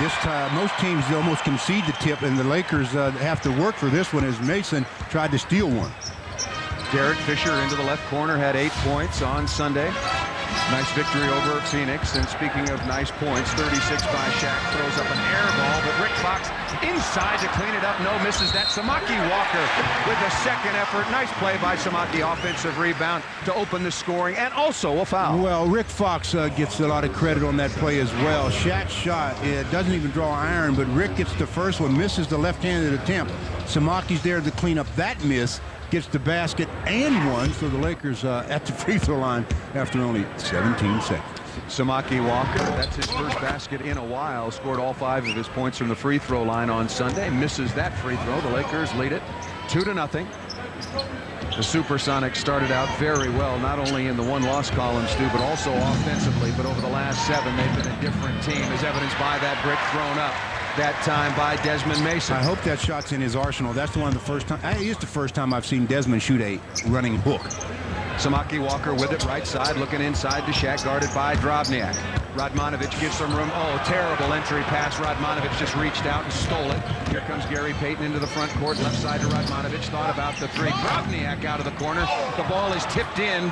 this time, most teams almost concede the tip, and the Lakers have to work for this one as Mason tried to steal one. Derek Fisher into the left corner had 8 points on Sunday. Nice victory over Phoenix. And speaking of nice points, 36 by Shaq, throws up an air ball, but Rick Fox inside to clean it up. No, misses that. Samaki Walker with a second effort. Nice play by Samaki, offensive rebound to open the scoring, and also a foul. Well, Rick Fox gets a lot of credit on that play as well. Shaq's shot, it doesn't even draw iron, but Rick gets the first one, misses the left-handed attempt. Samaki's there to clean up that miss, gets the basket and one, so the Lakers at the free throw line after only 17 seconds. Samaki Walker, that's his first basket in a while, scored all 5 of his points from the free throw line on Sunday, misses that free throw. The Lakers lead it 2-0. The Supersonics started out very well, not only in the one-loss column, Stu, but also offensively. But over the last 7, they've been a different team, as evidenced by that brick thrown up that time by Desmond Mason. I hope that shot's in his arsenal. That's the one of the first time. It's the first time I've seen Desmond shoot a running hook. Samaki Walker with it right side, looking inside to Shaq, guarded by Drobniak. Radmanovic gives some room. Oh, terrible entry pass. Radmanovic just reached out and stole it. Here comes Gary Payton into the front court, left side to Radmanovic. Thought about the three. Drobniak out of the corner. The ball is tipped in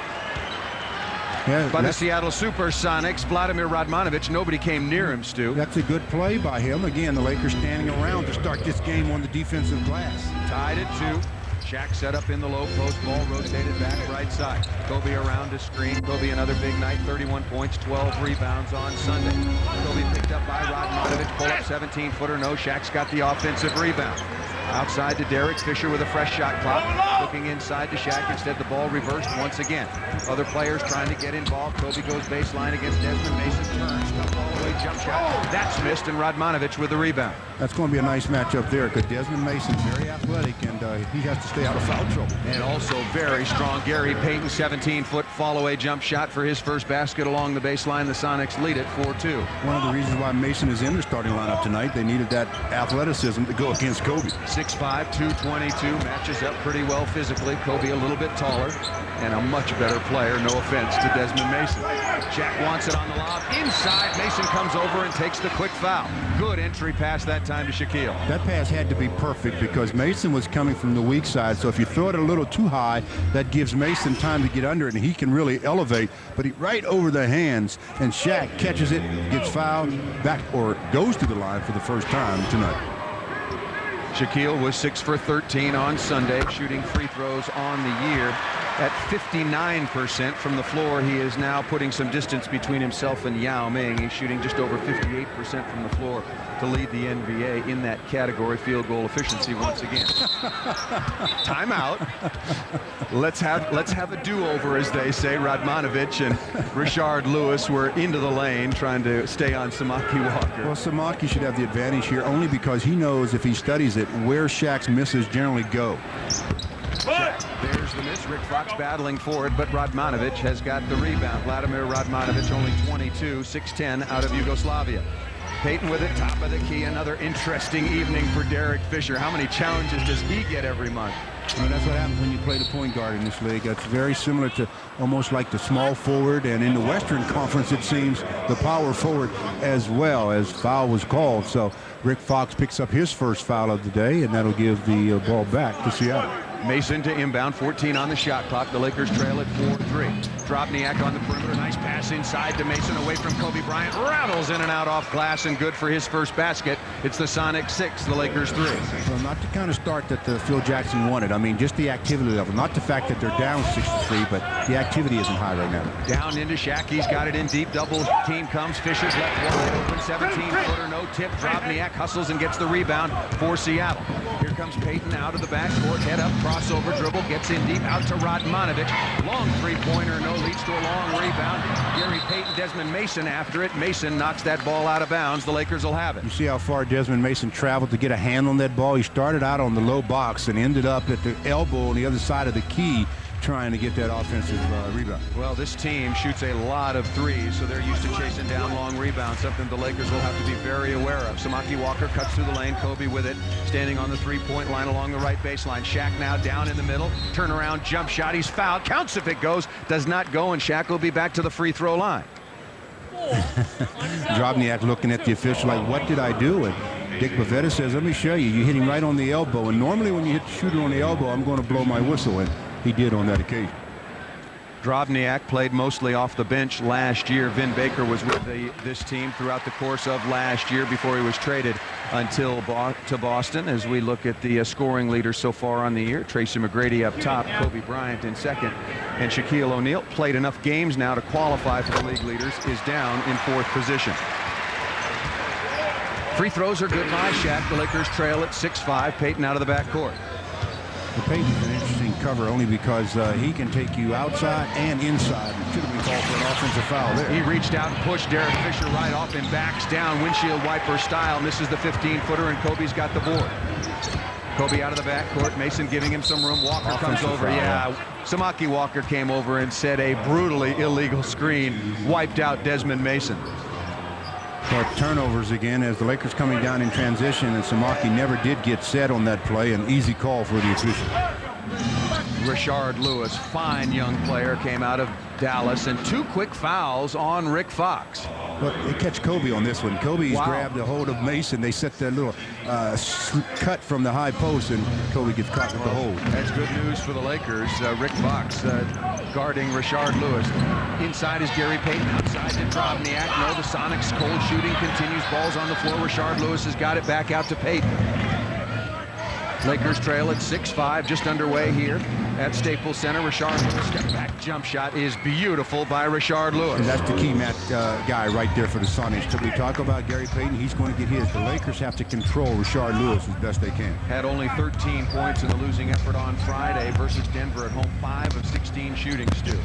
by the Seattle Supersonics. Vladimir Radmanovic, nobody came near him, Stu. That's a good play by him. Again, the Lakers standing around to start this game on the defensive glass. Tied at 2. Shaq set up in the low post, ball rotated back right side. Kobe around to screen. Kobe another big night, 31 points, 12 rebounds on Sunday. Kobe picked up by Radmanovic, pull up 17-footer, no. Shaq's got the offensive rebound. Outside to Derek Fisher with a fresh shot clock. Looking inside to Shaq. Instead, the ball reversed once again. Other players trying to get involved. Kobe goes baseline against Desmond Mason. Turns, stuff all the way, jump shot. That's missed, and Radmanovic with the rebound. That's going to be a nice matchup there, because Desmond Mason's very athletic, and he has to stay out of foul trouble. And also very strong Gary Payton, 17-foot fall-away jump shot for his first basket along the baseline. The Sonics lead it 4-2. One of the reasons why Mason is in the starting lineup tonight, they needed that athleticism to go against Kobe. 6'5", 222, matches up pretty well physically. Kobe a little bit taller and a much better player, no offense to Desmond Mason. Shaq wants it on the lob. Inside, Mason comes over and takes the quick foul. Good entry pass that time to Shaquille. That pass had to be perfect because Mason was coming from the weak side, so if you throw it a little too high, that gives Mason time to get under it, and he can really elevate, but he right over the hands, and Shaq catches it, gets fouled, back, or goes to the line for the first time tonight. Shaquille was 6 for 13 on Sunday, shooting free throws on the year at 59% from the floor. He is now putting some distance between himself and Yao Ming. He's shooting just over 58% from the floor to lead the NBA in that category. Field goal efficiency once again. Timeout. Let's have a do-over, as they say. Radmanovic and Richard Lewis were into the lane trying to stay on Samaki Walker. Well, Samaki should have the advantage here only because he knows, if he studies it, where Shaq's misses generally go. There's the miss. Rick Fox battling for it, but Radmanovic has got the rebound. Vladimir Radmanovic, only 22, 6'10", out of Yugoslavia. Payton with it, top of the key. Another interesting evening for Derek Fisher. How many challenges does he get every month? Well, that's what happens when you play the point guard in this league. It's very similar to almost like the small forward, and in the Western Conference, it seems, the power forward as well, as foul was called. So Rick Fox picks up his first foul of the day, and that'll give the ball back to Seattle. Mason to inbound, 14 on the shot clock. The Lakers trail at 4-3. Drobniak on the perimeter. Nice pass inside to Mason, away from Kobe Bryant. Rattles in and out off glass, and good for his first basket. It's the Sonics 6, the Lakers 3. Well, not the kind of start that Phil Jackson wanted. I mean, just the activity level. Not the fact that they're down 6-3, but the activity isn't high right now. Down into Shaq. He's got it in deep. Double team comes. Fisher's left wide open. 17-footer, no tip. Drobniak hustles and gets the rebound for Seattle. Here comes Payton out of the backcourt. Head up, crossover dribble. Gets in deep out to Radmanovic. Long three-pointer, no, leads to a long rebound. Gary Payton, Desmond Mason after it. Mason knocks that ball out of bounds. The Lakers will have it. You see how far Desmond Mason traveled to get a hand on that ball? He started out on the low box and ended up at the elbow on the other side of the key, trying to get that offensive rebound. Well, this team shoots a lot of threes, so they're used to chasing down long rebounds, something the Lakers will have to be very aware of. Samaki Walker cuts through the lane. Kobe with it, standing on the three-point line along the right baseline. Shaq now down in the middle. Turnaround jump shot. He's fouled. Counts if it goes. Does not go, and Shaq will be back to the free throw line. Drobniak looking at the official like, what did I do? And Dick Pavetta says, let me show you. You hit him right on the elbow. And normally when you hit the shooter on the elbow, I'm going to blow my whistle. And he did on that occasion. Drobniak played mostly off the bench last year. Vin Baker was with this team throughout the course of last year before he was traded to Boston. As we look at the scoring leaders so far on the year, Tracy McGrady up top, Kobe Bryant in second, and Shaquille O'Neal played enough games now to qualify for the league leaders, is down in fourth position. Free throws are good by Shaq. The Lakers trail at 6-5. Payton out of the backcourt. Well, Payton's an interesting cover only because he can take you outside and inside. It should have been called for an offensive foul there. He reached out and pushed Derek Fisher right off and backs down windshield wiper style. Misses the 15-footer, and Kobe's got the board. Kobe out of the backcourt. Mason giving him some room. Walker comes over. Yeah, Samaki Walker came over and set a brutally illegal screen. Wiped out Desmond Mason. But turnovers again as the Lakers coming down in transition, and Samaki never did get set on that play. An easy call for the official. Rashard Lewis, fine young player, came out of Dallas, and 2 quick fouls on Rick Fox. But they catch Kobe on this one. Kobe's grabbed a hold of Mason. They set that little cut from the high post, and Kobe gets caught with the hold. That's good news for the Lakers. Rick Fox guarding Rashard Lewis. Inside is Gary Payton. Outside to Drobniak. No, the Sonics cold shooting continues. Ball's on the floor. Rashard Lewis has got it back out to Payton. Lakers trail at 6-5, just underway here at Staples Center. Rashard Lewis, step back jump shot is beautiful by Rashard Lewis. And that's the key guy right there for the Sonics. Till we talk about Gary Payton, he's going to get his. The Lakers have to control Rashard Lewis as best they can. Had only 13 points in the losing effort on Friday versus Denver at home. 5 of 16 shooting, Stu.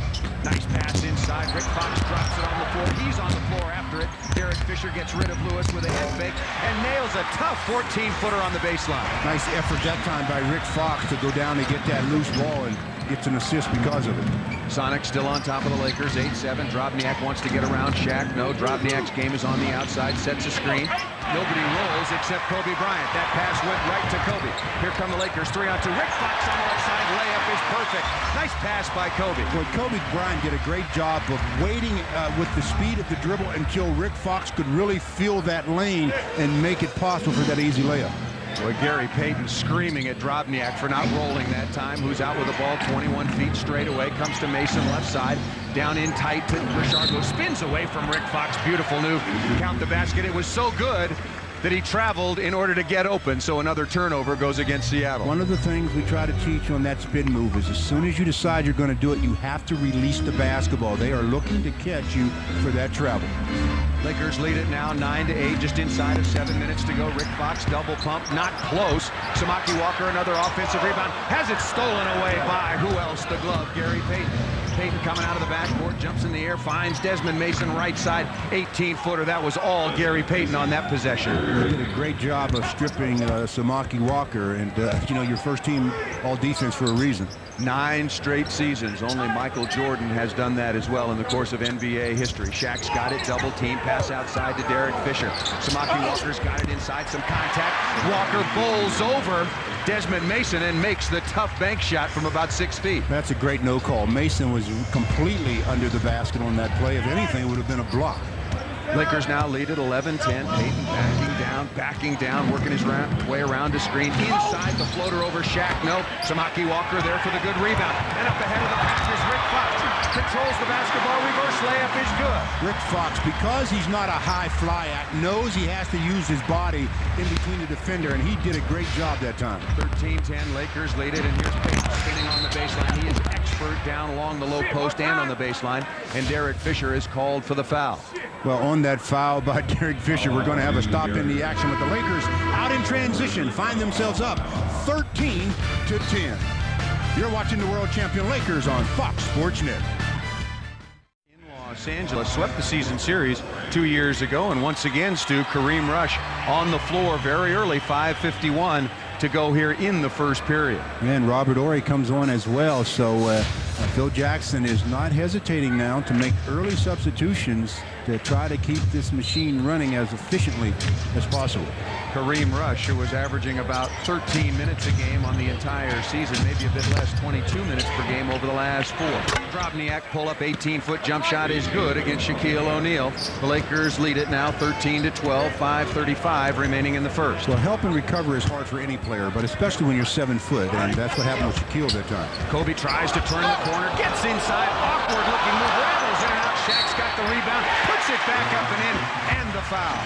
Nice pass inside. Rick Fox drops it on the floor. He's on the floor after it. Derek Fisher gets rid of Lewis with a head fake and nails a tough 14-footer on the baseline. Nice effort that time by Rick Fox to go down and get that loose ball and gets an assist because of it. Sonics still on top of the Lakers, 8-7. Drobniak wants to get around Shaq. No, Drobniak's game is on the outside, sets a screen. Nobody rolls except Kobe Bryant. That pass went right to Kobe. Here come the Lakers, 3-on-2. Rick Fox on the left side, layup is perfect. Nice pass by Kobe. Well, Kobe Bryant did a great job of waiting with the speed of the dribble until Rick Fox could really feel that lane and make it possible for that easy layup. Boy, Gary Payton screaming at Drobniak for not rolling that time. Who's out with the ball 21 feet straight away. Comes to Mason left side. Down in tight to Rashard Lewis. Spins away from Rick Fox. Beautiful move. Count the basket. It was so good that he traveled in order to get open. So another turnover goes against Seattle. One of the things we try to teach on that spin move is as soon as you decide you're going to do it, you have to release the basketball. They are looking to catch you for that travel. Lakers lead it now 9-8, just inside of 7 minutes to go. Rick Fox double pump, not close. Samaki Walker, another offensive rebound, has it stolen away by who else? The glove, Gary Payton. Payton coming out of the backboard, jumps in the air, finds Desmond Mason right side, 18-footer. That was all Gary Payton on that possession. They did a great job of stripping Samaki Walker, and you know, your first team all defense for a reason. 9 straight seasons. Only Michael Jordan has done that as well in the course of NBA history. Shaq's got it, double team, pass outside to Derek Fisher. Samaki Walker's got it inside, some contact. Walker bowls over Desmond Mason and makes the tough bank shot from about 6 feet. That's a great no call. Mason was completely under the basket on that play. If anything, it would have been a block. Lakers now lead at 11-10. Payton backing down, working his way around the screen. Inside the floater over Shaq. No. Samaki Walker there for the good rebound. And up ahead of the pass is Rick Fox. Controls the basketball. Reverse layup is good. Rick Fox, because he's not a high fly act, knows he has to use his body in between the defender, and he did a great job that time. 13-10. Lakers lead it, and here's Payton spinning on the baseline. He is expert down along the low post and on the baseline, and Derek Fisher is called for the foul. Well, on that foul by Derek Fisher, we're going to have a stop in the action with the Lakers out in transition, find themselves up 13-10. You're watching the world champion Lakers on Fox Sports Net. In Los Angeles, swept the season series 2 years ago, and once again, Stu, Kareem Rush on the floor very early, 5:51 to go here in the first period. And Robert Horry comes on as well, so Phil Jackson is not hesitating now to make early substitutions to try to keep this machine running as efficiently as possible. Kareem Rush, who was averaging about 13 minutes a game on the entire season, maybe a bit less, 22 minutes per game over the last 4. Drobniak pull-up 18-foot jump shot is good against Shaquille O'Neal. The Lakers lead it now 13-12, 5:35 remaining in the first. Well, help and recover is hard for any player, but especially when you're 7 foot, and that's what happened with Shaquille that time. Kobe tries to turn the corner, gets inside, awkward looking move, rattles in and out. Shaq's got the rebound, puts it back up and in, and the foul.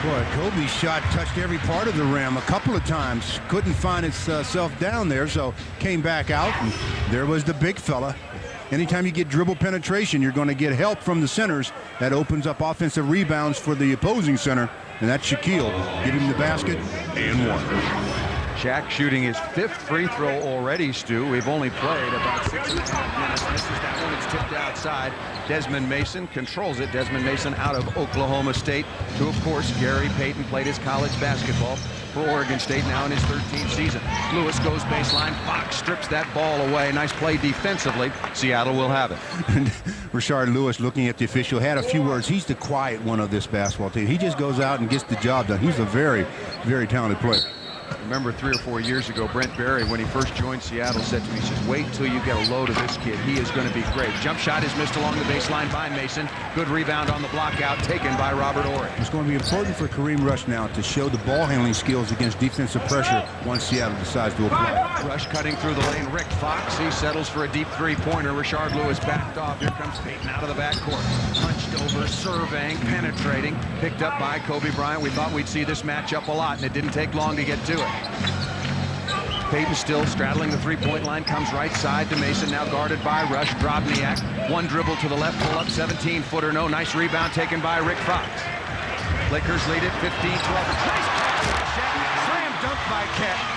Boy, Kobe's shot touched every part of the rim a couple of times. Couldn't find itself down there, so came back out, and there was the big fella. Anytime you get dribble penetration, you're going to get help from the centers. That opens up offensive rebounds for the opposing center, and that's Shaquille. Give him the basket and one. Shaq shooting his 5th free throw already, Stu. We've only played about 6.5 minutes. Misses that one. It's tipped outside. Desmond Mason controls it. Desmond Mason out of Oklahoma State, who, of course, Gary Payton played his college basketball for Oregon State now in his 13th season. Lewis goes baseline. Fox strips that ball away. Nice play defensively. Seattle will have it. Rashard Lewis, looking at the official, had a few words. He's the quiet one of this basketball team. He just goes out and gets the job done. He's a very, very talented player. Remember 3 or 4 years ago, Brent Barry, when he first joined Seattle, said to me, he says, wait until you get a load of this kid. He is going to be great. Jump shot is missed along the baseline by Mason. Good rebound on the block out, taken by Robert Horry. It's going to be important for Kareem Rush now to show the ball handling skills against defensive pressure once Seattle decides to apply. Rush cutting through the lane. Rick Fox, he settles for a deep 3-pointer. Rashard Lewis backed off. Here comes Payton out of the backcourt. Punched over, surveying, penetrating. Picked up by Kobe Bryant. We thought we'd see this matchup a lot, and it didn't take long to get to it. Payton still straddling the 3-point line, comes right side to Mason, now guarded by Rush. Drobniak, one dribble to the left, pull up, 17-footer, no. Nice rebound taken by Rick Fox. Lakers lead it 15-12. Nice pass, slam dunk by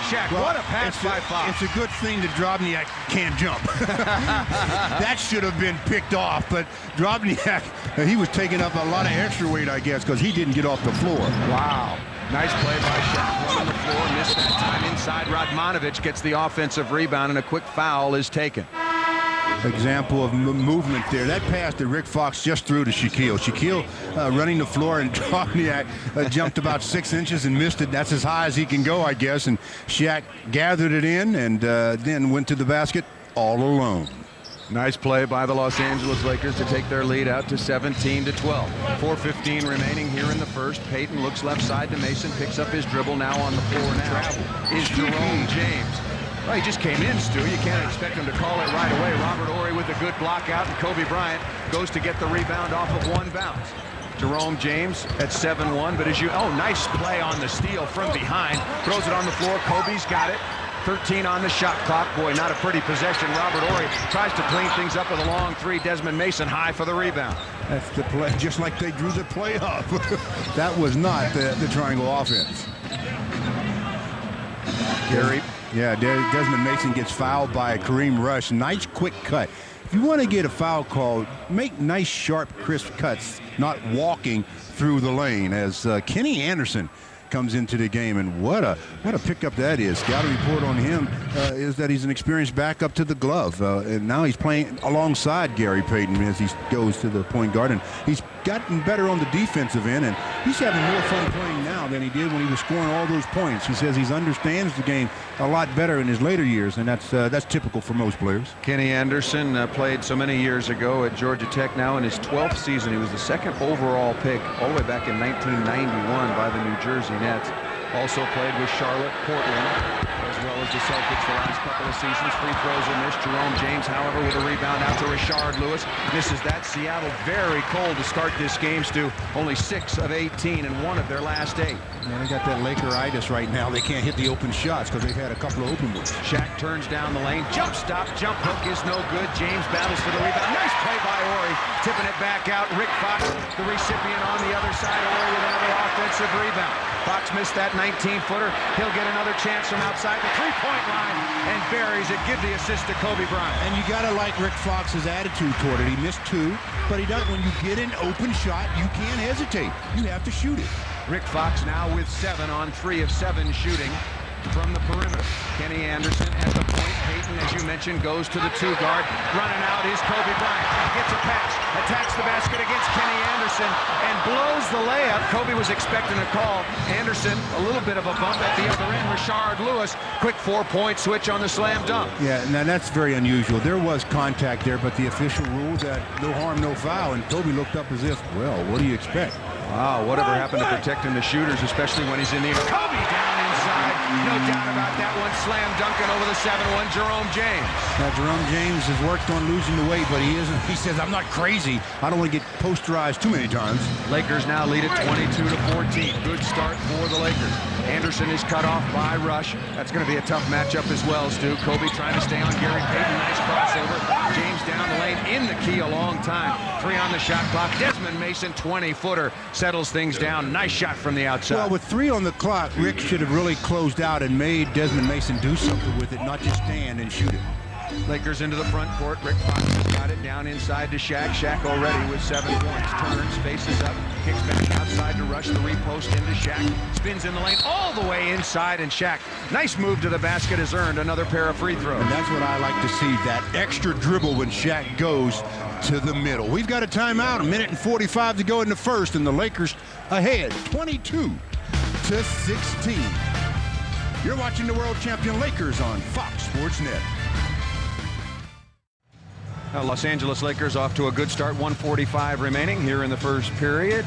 Shaq. Well, what a pass by Fox. It's a good thing that Drobniak can't jump. That should have been picked off, but Drobniak, he was taking up a lot of extra weight, I guess, because he didn't get off the floor. Wow. Nice play by Shaq. One on the floor, missed that time inside. Radmanovich gets the offensive rebound, and a quick foul is taken. Example of movement there. That pass that Rick Fox just threw to Shaquille. Shaquille running the floor, and Drobniak jumped about 6 inches and missed it. That's as high as he can go, I guess. And Shaq gathered it in and then went to the basket all alone. Nice play by the Los Angeles Lakers to take their lead out to 17-12. 4:15 remaining here in the first. Payton looks left side to Mason, picks up his dribble. Now on the floor now is Jerome James. Well, he just came in, Stu. You can't expect him to call it right away. Robert Horry with a good block out, and Kobe Bryant goes to get the rebound off of one bounce. Jerome James at 7-1, but nice play on the steal from behind. Throws it on the floor. Kobe's got it. 13 on the shot clock. Boy, not a pretty possession. Robert Horry tries to clean things up with a long 3. Desmond Mason high for the rebound. That's the play, just like they drew the play up. That was not the triangle offense. Desmond Mason gets fouled by Kareem Rush. Nice quick cut. If you want to get a foul call, make nice, sharp, crisp cuts, not walking through the lane, as Kenny Anderson comes into the game, and what a pickup that is. Scouting report on him is that he's an experienced backup to the glove, and now he's playing alongside Gary Payton as he goes to the point guard, and he's gotten better on the defensive end, and he's having more fun playing now than he did when he was scoring all those points. He says he understands the game a lot better in his later years, and that's typical for most players. Kenny Anderson played so many years ago at Georgia Tech. Now in his 12th season, he was the 2nd overall pick all the way back in 1991 by the New Jersey Nets. Also played with Charlotte, Portland, as well as the Celtics the last couple of seasons. Free throws are missed. Jerome James, however, with a rebound out to Rashard Lewis. Misses that. Seattle very cold to start this game, Stu. Only 6 of 18 and 1 of their last 8. Man, they got that Lakeritis right now. They can't hit the open shots because they've had a couple of open ones. Shaq turns down the lane. Jump stop. Jump hook is no good. James battles for the rebound. Nice play by Horry. Tipping it back out. Rick Fox, the recipient on the other side. Horry with another offensive rebound. Fox missed that 19-footer. He'll get another chance from outside the 3-point line and buries it. Give the assist to Kobe Bryant. And you got to like Rick Fox's attitude toward it. He missed 2, but he does. When you get an open shot, you can't hesitate. You have to shoot it. Rick Fox now with 7 on 3 of 7 shooting. from the perimeter. Kenny Anderson at the point. Payton, as you mentioned, goes to the 2 guard. Running out is Kobe Bryant. Gets a pass, attacks the basket against Kenny Anderson, and blows the layup. Kobe was expecting a call. Anderson, a little bit of a bump at the other end. Rashard Lewis, quick 4-point switch on the slam dunk. Yeah, now that's very unusual. There was contact there, but the official ruled that no harm, no foul, and Kobe looked up as if, well, what do you expect? Wow, whatever happened to protecting the shooters, especially when he's in the air. Kobe down inside. No doubt about that one. Slam dunking over the 7-1, Jerome James. Now, Jerome James has worked on losing the weight, but he isn't. He says, I'm not crazy. I don't want to get posterized too many times. Lakers now lead it 22-14. Good start for the Lakers. Anderson is cut off by Rush. That's going to be a tough matchup as well, Stu. Kobe trying to stay on Gary Payton. Nice crossover. James down the lane, in the key a long time. 3 on the shot clock. Desmond Mason, 20-footer, settles things down. Nice shot from the outside. Well, with 3 on the clock, Rick should have really closed out and made Desmond Mason do something with it, not just stand and shoot it. Lakers into the front court. Rick Fox has got it down inside to Shaq. Shaq already with 7 points. Turns, faces up, kicks back outside to Rush. The repost into Shaq. Spins in the lane all the way inside, and Shaq, nice move to the basket, has earned another pair of free throws. And that's what I like to see, that extra dribble when Shaq goes to the middle. We've got a timeout, 1:45 to go in the first, and the Lakers ahead, 22-16. You're watching the world champion Lakers on Fox Sports Net. Los Angeles Lakers off to a good start. 1:45 remaining here in the first period.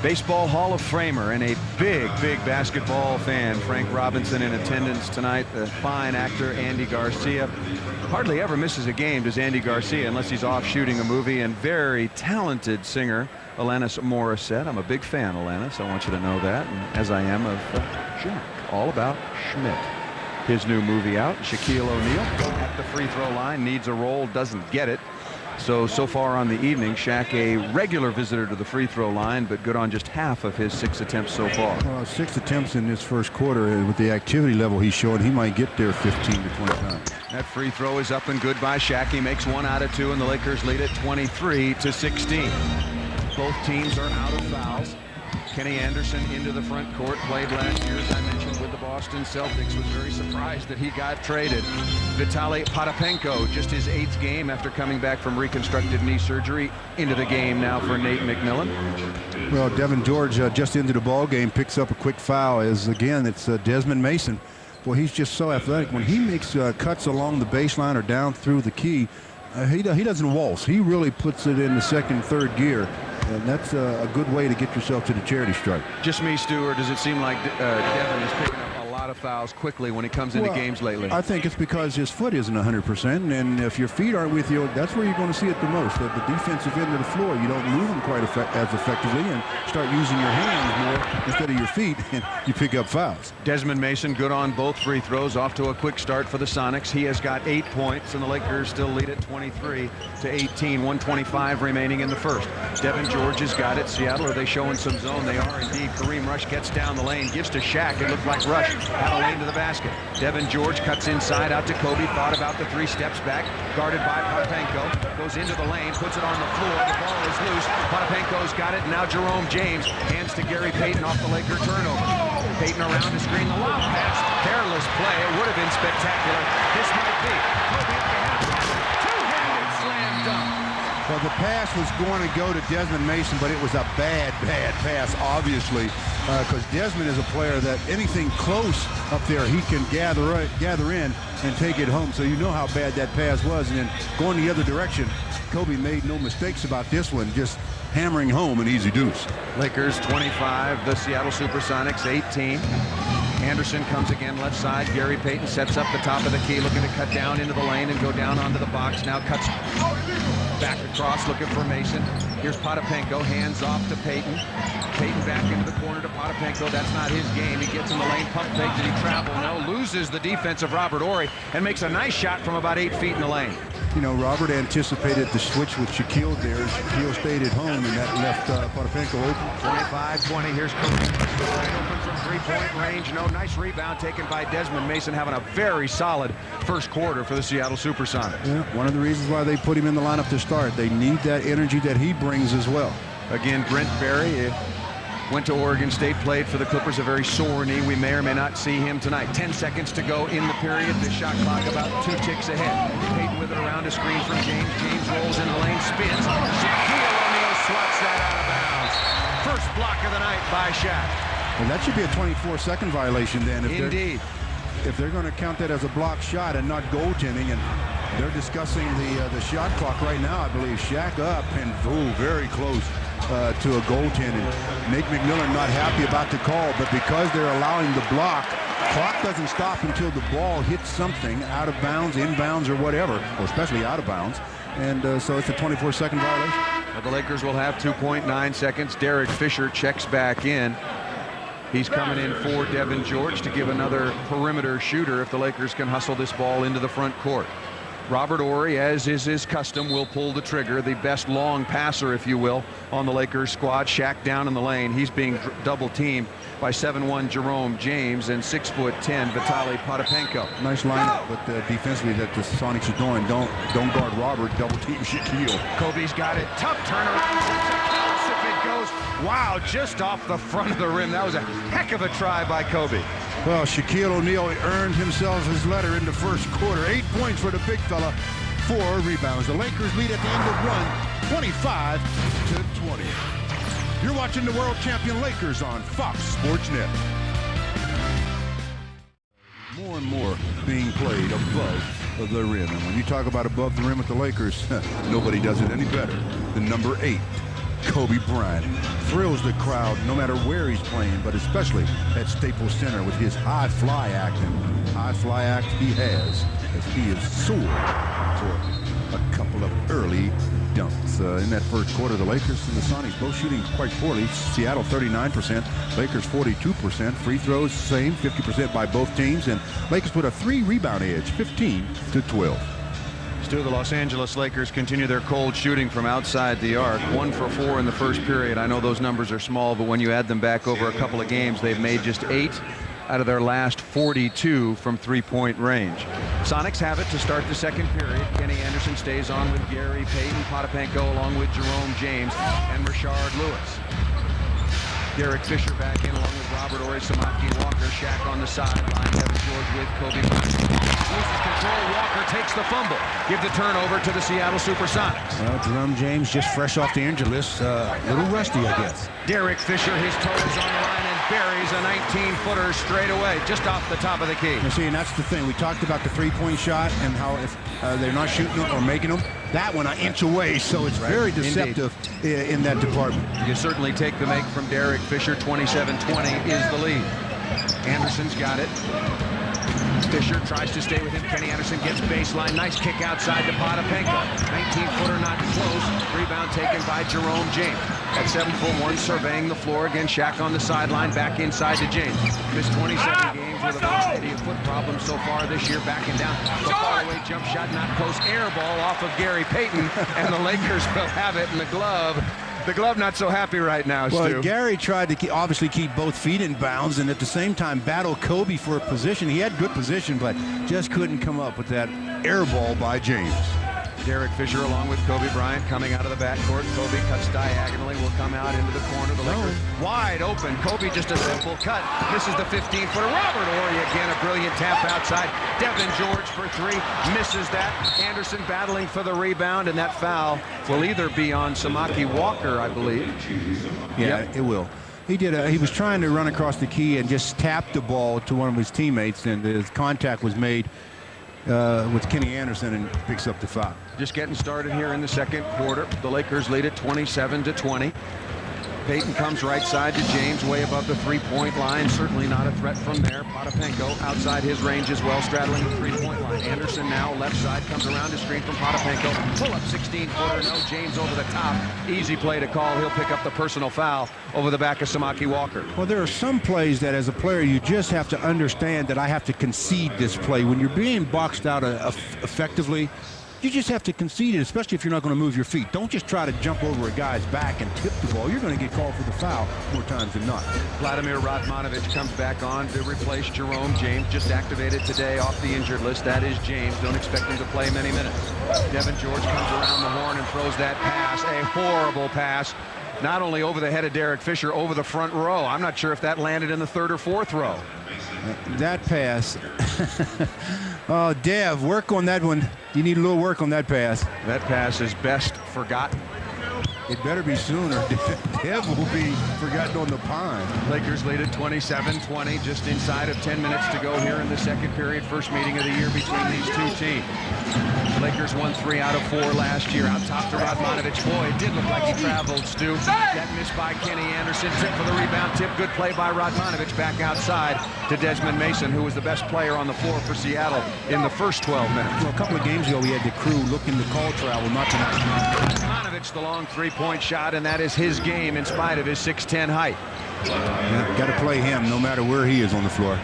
Baseball Hall of Famer and a big basketball fan, Frank Robinson, in attendance tonight. The fine actor Andy Garcia. Hardly ever misses a game, does Andy Garcia, unless he's off shooting a movie. And very talented singer Alanis Morissette. I'm a big fan, Alanis. I want you to know that, and as I am of Jack. All About Schmidt. His new movie out. Shaquille O'Neal at the free throw line, needs a roll, doesn't get it. So far on the evening, Shaq a regular visitor to the free throw line, but good on just half of his 6 attempts so far. Well, 6 attempts in this first quarter, and with the activity level he's showing, he might get there 15 to 20 times. That free throw is up and good by Shaq. He makes 1 out of 2, and the Lakers lead it 23-16. Both teams are out of fouls. Kenny Anderson into the front court, played last year, as I mentioned, with the Boston Celtics. Was very surprised that he got traded. Vitaly Potapenko, just his 8th game after coming back from reconstructive knee surgery, into the game now for Nate McMillan. Well, Devin George just into the ball game, picks up a quick foul. As again, it's Desmond Mason. Boy, he's just so athletic. When he makes cuts along the baseline or down through the key, he doesn't waltz. He really puts it in the 2nd, 3rd gear. And that's a good way to get yourself to the charity stripe. Just me, Stu, or does it seem like Devin is picking up a lot of fouls quickly when he comes into games lately? I think it's because his foot isn't 100%, and if your feet aren't with you, that's where you're going to see it the most. At the defensive end of the floor, you don't move them quite as effectively and start using your hands more instead of your feet, and you pick up fouls. Desmond Mason good on both free throws, off to a quick start for the Sonics. He has got 8 points, and the Lakers still lead it 23-18. 1:25 remaining in the first. Devin George has got it. Seattle, are they showing some zone? They are indeed. Kareem Rush gets down the lane, gives to Shaq. It looked like Rush had a lane to the basket. Devin George cuts inside out to Kobe. Thought about the 3 steps back. Guarded by Potapenko. Goes into the lane, puts it on the floor. The ball is loose. Potapenko's got it. Now Jerome James hands to Gary Payton off the Laker turnover. Payton around to screen the lob pass. Careless play. It would have been spectacular. This might be. Kobe up the half. Two-handed slam dunk. Well, the pass was going to go to Desmond Mason, but it was a bad pass, obviously, because Desmond is a player that anything close up there, he can gather in and take it home. So you know how bad that pass was. And then going the other direction, Kobe made no mistakes about this one, just hammering home an easy deuce. Lakers 25, the Seattle Supersonics 18. Anderson comes again left side. Gary Payton sets up the top of the key, looking to cut down into the lane and go down onto the box. Now cuts back across, looking for Mason. Here's Potapenko, hands off to Payton. Payton back into the corner to Potapenko. That's not his game. He gets in the lane, pump fake. Did he travel? No. Loses the defense of Robert Horry and makes a nice shot from about 8 feet in the lane. You know, Robert anticipated the switch with Shaquille there. Shaquille stayed at home, and that left Potapenko open. 25-20. Here's Kobe. Open from 3-point range. No, nice rebound taken by Desmond Mason, having a very solid first quarter for the Seattle Supersonics. Yeah, one of the reasons why they put him in the lineup to start. They need that energy that he brings as well. Again, Brent Berry Went to Oregon State, played for the Clippers, a very sore knee. We may or may not see him tonight. 10 seconds to go in the period. The shot clock about 2 ticks ahead. Payton with it around a screen from James. James rolls in the lane, spins. Shaquille O'Neal swats that out of bounds. First block of the night by Shaq. Well, that should be a 24-second violation then. Indeed. If they're going to count that as a block shot and not goaltending, and they're discussing the shot clock right now, I believe. Shaq up and very close to a goaltending. Nate McMillan not happy about the call, but because they're allowing the block, clock doesn't stop until the ball hits something out of bounds, in bounds, or whatever, or especially out of bounds. And so it's a 24-second violation. Well, the Lakers will have 2.9 seconds. Derek Fisher checks back in. He's coming in for Devin George to give another perimeter shooter if the Lakers can hustle this ball into the front court. Robert Horry, as is his custom, will pull the trigger. The best long passer, if you will, on the Lakers squad. Shaq down in the lane. He's being double teamed by 7'1" Jerome James and 6'10" Vitaly Potapenko. Nice lineup, but defensively that the Sonics are doing. Don't guard Robert. Double team Shaquille. Kobe's got it. Tough turnaround. If it goes, wow, just off the front of the rim. That was a heck of a try by Kobe. Well, Shaquille O'Neal earned himself his letter in the first quarter. 8 points for the big fella, 4 rebounds. The Lakers lead at the end of one, 25-20. You're watching the world champion Lakers on Fox Sports Net. More and more being played above the rim. And when you talk about above the rim with the Lakers, nobody does it any better than number 8. Kobe Bryant thrills the crowd no matter where he's playing, but especially at Staples Center with his high fly act. And high fly act he has, as he is soared for a couple of early dunks. In that first quarter, the Lakers and the Sonics both shooting quite poorly. Seattle 39%, Lakers 42%. Free throws same, 50% by both teams, and Lakers put a 3-rebound edge, 15-12. The Los Angeles Lakers continue their cold shooting from outside the arc. 1 for 4 in the first period. I know those numbers are small, but when you add them back over a couple of games, they've made just 8 out of their last 42 from three-point range. Sonics have it to start the second period. Kenny Anderson stays on with Gary Payton, Potapenko along with Jerome James and Rashard Lewis. Derek Fisher back in along with Robert Horry, Samaki Walker, Shaq on the sideline, Devin George with Kobe Bryant. Loses control, Walker takes the fumble. Give the turnover to the Seattle Supersonics. Well, Jerome James just fresh off the injury list, a little rusty, I guess. Derek Fisher, his toes on the line and buries a 19-footer straight away, just off the top of the key. You see, and that's the thing. We talked about the three-point shot and how if they're not shooting them or making them, that one an inch away, so it's very deceptive in that department. You certainly take the make from Derek Fisher. 27-20 is the lead. Anderson's got it. Fisher tries to stay with him. Kenny Anderson gets baseline. Nice kick outside to Potapenko. 19-footer not close. Rebound taken by Jerome James. At 7'1", surveying the floor. Again, Shaq on the sideline. Back inside to James. Missed 27 games with about 80 foot problems so far this year. Backing down. The far-away jump shot not close. Air ball off of Gary Payton. And the Lakers will have it in the glove. The glove not so happy right now, Stu. Well, Gary tried to obviously keep both feet in bounds and at the same time battle Kobe for a position. He had good position, but just couldn't come up with that air ball by James. Derek Fisher along with Kobe Bryant coming out of the backcourt. Kobe cuts diagonally, will come out into the corner. The Lakers wide open. Kobe just a simple cut. Misses the 15-footer. Robert Horry again, a brilliant tap outside. Devin George for 3. Misses that. Anderson battling for the rebound, and that foul will either be on Samaki Walker, I believe. Yeah, it will. He was trying to run across the key and just tapped the ball to one of his teammates, and his contact was made with Kenny Anderson and picks up the foul. Just getting started here in the second quarter. The Lakers lead it 27-20. Payton comes right side to James, way above the three-point line. Certainly not a threat from there. Potapenko outside his range as well, straddling the three-point line. Anderson now left side, comes around to screen from Potapenko. Pull up 16-footer, no James over the top. Easy play to call. He'll pick up the personal foul over the back of Samaki Walker. Well, there are some plays that as a player you just have to understand that I have to concede this play. When you're being boxed out effectively, you just have to concede it, especially if you're not going to move your feet. Don't just try to jump over a guy's back and tip the ball. You're going to get called for the foul more times than not. Vladimir Radmanovic comes back on to replace Jerome James, just activated today off the injured list. That is James. Don't expect him to play many minutes. Devin George comes around the horn and throws that pass, a horrible pass not only over the head of Derek Fisher, over the front row. I'm not sure if that landed in the third or fourth row. That pass. Oh, Dev, work on that one. You need a little work on that pass. That pass is best forgotten. It better be sooner. Dev will be forgotten on the pond. Lakers lead at 27-20, just inside of 10 minutes to go here in the second period. First meeting of the year between these two teams. Lakers won 3 out of 4 last year. Out top to Radmanovic. Boy, it did look like he traveled, Stu. That missed by Kenny Anderson. Tip for the rebound. Tip, good play by Radmanovic. Back outside to Desmond Mason, who was the best player on the floor for Seattle in the first 12 minutes. Well, a couple of games ago, we had the crew looking to call travel, not tonight. Radmanovic, the long three-point shot, and that is his game in spite of his 6'10" height. Yeah, got to play him no matter where he is on the floor.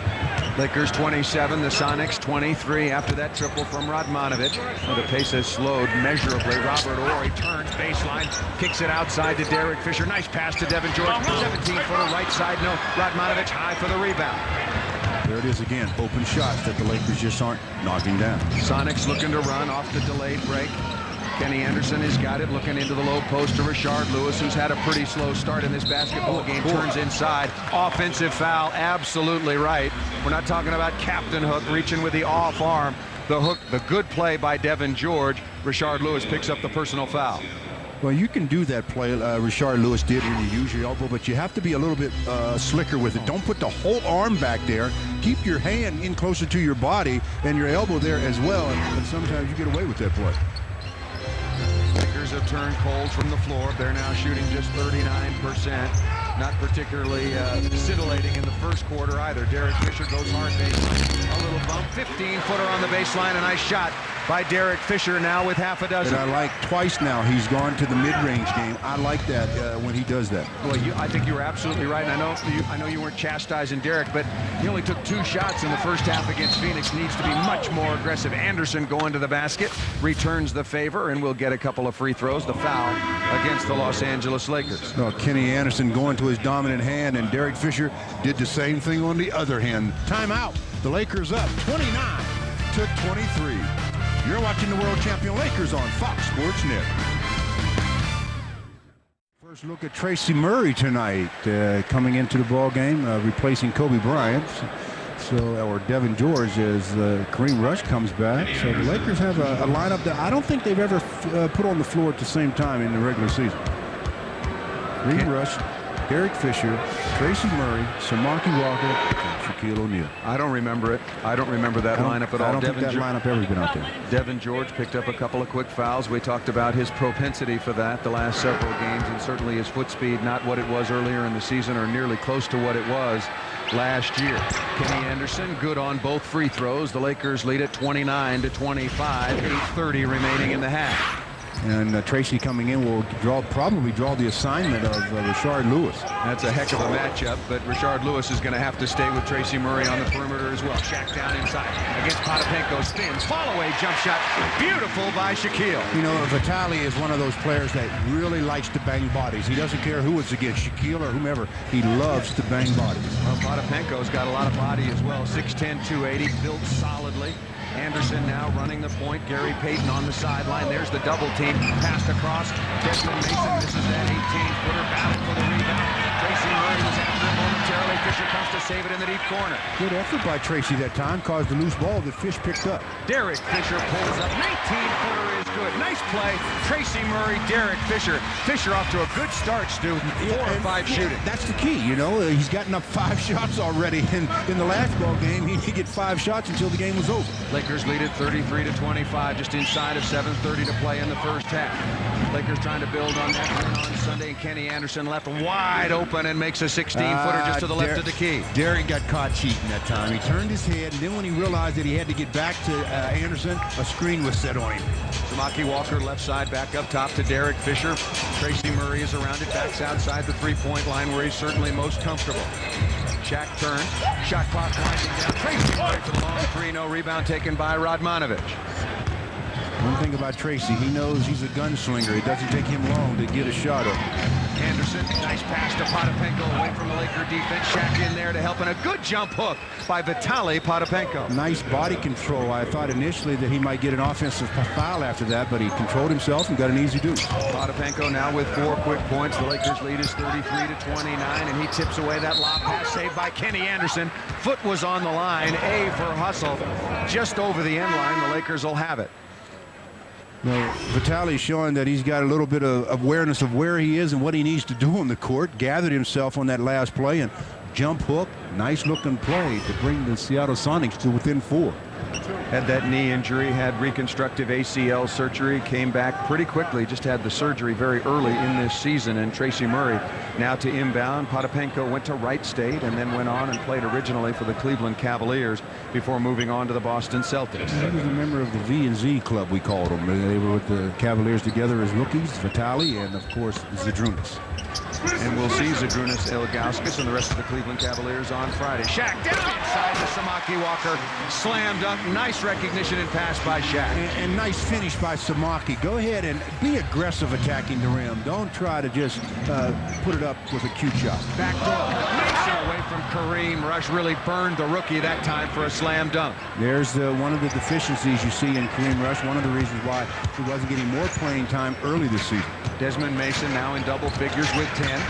Lakers 27, the Sonics 23 after that triple from Radmanovic. The pace has slowed measurably. Robert Horry turns baseline, kicks it outside to Derek Fisher. Nice pass to Devin George. 17-footer right side. No, Radmanovic high for the rebound. There it is again. Open shots that the Lakers just aren't knocking down. Sonics looking to run off the delayed break. Kenny Anderson has got it, looking into the low post to Rashard Lewis, who's had a pretty slow start in this basketball game. Turns inside. Offensive foul, absolutely right. We're not talking about Captain Hook reaching with the off arm. The hook, the good play by Devin George. Rashard Lewis picks up the personal foul. Well, you can do that play Rashard Lewis did when you use your elbow, but you have to be a little bit slicker with it. Don't put the whole arm back there. Keep your hand in closer to your body and your elbow there as well, and sometimes you get away with that play. Lakers have turned cold from the floor. They're now shooting just 39%. Not particularly scintillating in the first quarter either. Derek Fisher goes hard baseline. A little bump. 15-footer on the baseline. A nice shot by Derek Fisher now with half a dozen. And I like twice now he's gone to the mid-range game. I like that when he does that. Well, I think you were absolutely right. And I know you weren't chastising Derek, but he only took 2 shots in the first half against Phoenix. Needs to be much more aggressive. Anderson going to the basket, returns the favor, and will get a couple of free throws. The foul against the Los Angeles Lakers. Well, Kenny Anderson going to his dominant hand, and Derek Fisher did the same thing on the other hand. Timeout. The Lakers up 29-23. You're watching the world champion Lakers on Fox Sports Net. First look at Tracy Murray tonight, coming into the ball game, replacing Kobe Bryant. Or Devin George as Kareem Rush comes back. So the Lakers have a lineup that I don't think they've ever put on the floor at the same time in the regular season. Kareem Rush, Derek Fisher, Tracy Murray, Samaki Walker, and Shaquille O'Neal. I don't remember it. I don't remember that lineup at all. I don't think that lineup ever been out there. Devin George picked up a couple of quick fouls. We talked about his propensity for that the last several games, and certainly his foot speed, not what it was earlier in the season or nearly close to what it was last year. Kenny Anderson good on both free throws. The Lakers lead at 29-25, 8:30 remaining in the half. And Tracy coming in will probably draw the assignment of Rashard Lewis. That's a heck of a matchup, but Rashard Lewis is going to have to stay with Tracy Murray on the perimeter as well. Shaq down inside against Potapenko, spins, fall away jump shot, beautiful by Shaquille. You know, Vitali is one of those players that really likes to bang bodies. He doesn't care who it's against, Shaquille or whomever. He loves to bang bodies. Well, Potapenko's got a lot of body as well. 6'10", 280, built solidly. Anderson now running the point. Gary Payton on the sideline. There's the double team. Passed across. Desmond Mason misses that 18-footer. Battle for the rebound. Tracy Murray was after him momentarily. Fisher comes to save it in the deep corner. Good effort by Tracy that time. Caused the loose ball that Fish picked up. Derek Fisher pulls up. 19-footer is good. Nice play. Tracy Murray, Derek Fisher. Fisher off to a good start, Stu. 4 or 5 shooting. That's the key, you know. He's gotten up 5 shots already. In the last ball game, he didn't get 5 shots until the game was over. Lakers lead at 33-25, just inside of 7:30 to play in the first half. Lakers trying to build on that win on Sunday. Kenny Anderson left wide open and makes a 16-footer just to the left of the key. Derek got caught cheating that time. He turned his head, and then when he realized that he had to get back to Anderson, a screen was set on him. Samaki Walker left side back up top to Derek Fisher. Tracy Murray is around it, backs outside the three-point line where he's certainly most comfortable. Shaq turns, shot clock winding down. Tracy Murray for the long three, no rebound taken by Radmanovic. One thing about Tracy, he knows he's a gunslinger. It doesn't take him long to get a shot up. Anderson, nice pass to Potapenko away from the Laker defense. Shaq in there to help, and a good jump hook by Vitaly Potapenko. Nice body control. I thought initially that he might get an offensive foul after that, but he controlled himself and got an easy deuce. Potapenko now with 4 quick points. The Lakers lead is 33-29, and he tips away that lob pass saved by Kenny Anderson. Foot was on the line. A for hustle. Just over the end line. The Lakers will have it. Well, Vitaly showing that he's got a little bit of awareness of where he is and what he needs to do on the court. Gathered himself on that last play and jump hook. Nice looking play to bring the Seattle Sonics to within 4. Had that knee injury, had reconstructive ACL surgery, came back pretty quickly, just had the surgery very early in this season. And Tracy Murray now to inbound. Potapenko went to Wright State and then went on and played originally for the Cleveland Cavaliers before moving on to the Boston Celtics. He was a member of the V&Z club, we called them. They were with the Cavaliers together as rookies, Vitaly and, of course, Zydrunas. And we'll see Zydrunas Ilgauskas and the rest of the Cleveland Cavaliers on Friday. Shaq down inside to Samaki Walker. Slam dunk. Nice recognition and pass by Shaq. And nice finish by Samaki. Go ahead and be aggressive attacking the rim. Don't try to just put it up with a cute shot. Backdoor. Makes it away from Kareem. Rush really burned the rookie that time for a slam dunk. There's one of the deficiencies you see in Kareem Rush. One of the reasons why he wasn't getting more playing time early this season. Desmond Mason now in double figures with 10.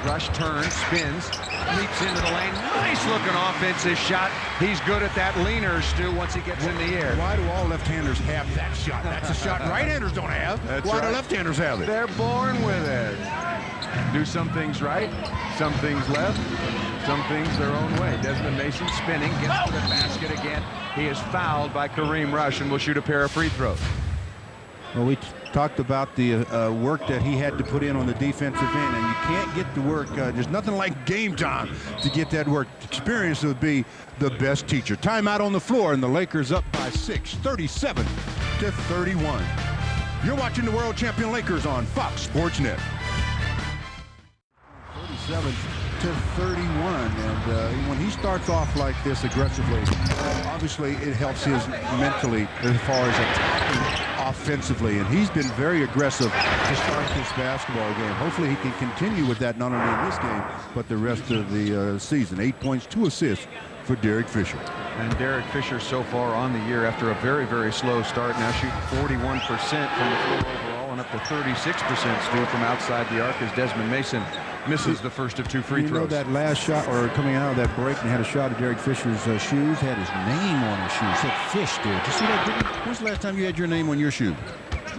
Rush turns, spins, leaps into the lane. Nice looking offensive shot. He's good at that leaner, Stu, once he gets in the air. Why do all left-handers have that shot? That's a shot right-handers don't have. That's Why right. do left-handers have it? They're born with it. Do some things right, some things left, some things their own way. Desmond Mason spinning, gets to the basket again. He is fouled by Kareem Rush and will shoot a pair of free throws. Well, we talked about the work that he had to put in on the defensive end, and you can't get the work. There's nothing like game time to get that work. Experience would be the best teacher. Timeout on the floor, and the Lakers up by 6, 37-31. You're watching the world champion Lakers on Fox Sports Net. 37-31, and when he starts off like this aggressively, obviously it helps his mentally as far as attacking offensively, and he's been very aggressive to start this basketball game. Hopefully he can continue with that not only in this game but the rest of the season. 8 points, 2 assists for Derek Fisher. And Derek Fisher so far on the year after a very, very slow start, now shooting 41% from the floor overall and up to 36% still from outside the arc as Desmond Mason misses the first of 2 free throws. You know that last shot, or coming out of that break, and had a shot at Derek Fisher's shoes, had his name on his shoes. Said Fish there. Did you see that? When's the last time you had your name on your shoe?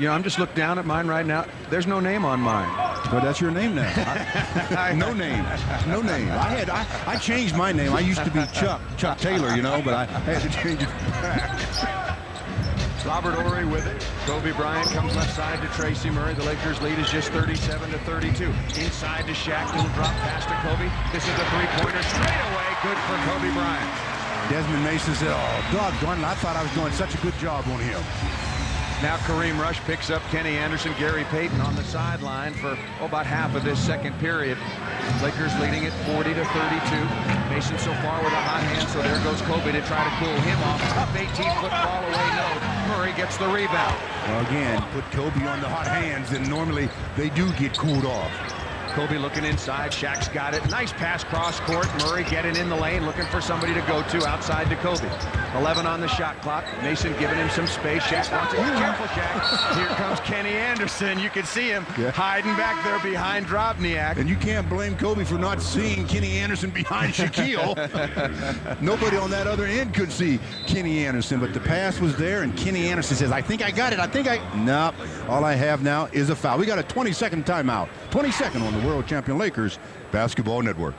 You know, I'm just looking down at mine right now. There's no name on mine. Well, that's your name now. No name. No name. I changed my name. I used to be Chuck Taylor, you know, but I had to change it back. Robert Horry with it. Kobe Bryant comes left side to Tracy Murray. The Lakers lead is just 37-32. Inside to Shaq. Little drop pass to Kobe. This is a three-pointer straight away. Good for Kobe Bryant. Desmond Mason said, oh, doggone, I thought I was doing such a good job on him. Now Kareem Rush picks up Kenny Anderson, Gary Payton on the sideline for about half of this second period. Lakers leading it 40-32. Mason so far with a hot hand, so there goes Kobe to try to cool him off. Tough 18-foot ball away, no. Murray gets the rebound. Well, again, put Kobe on the hot hands, and normally they do get cooled off. Kobe looking inside. Shaq's got it. Nice pass cross court. Murray getting in the lane, looking for somebody to go to outside to Kobe. 11 on the shot clock. Mason giving him some space. Shaq wants it. Careful, Shaq. Here comes Kenny Anderson. You can see him hiding back there behind Drobniak. And you can't blame Kobe for not seeing Kenny Anderson behind Shaquille. Nobody on that other end could see Kenny Anderson, but the pass was there, and Kenny Anderson says, I think I got it. Nope. All I have now is a foul. We got a 20-second timeout. 22nd on the World Champion Lakers Basketball Network.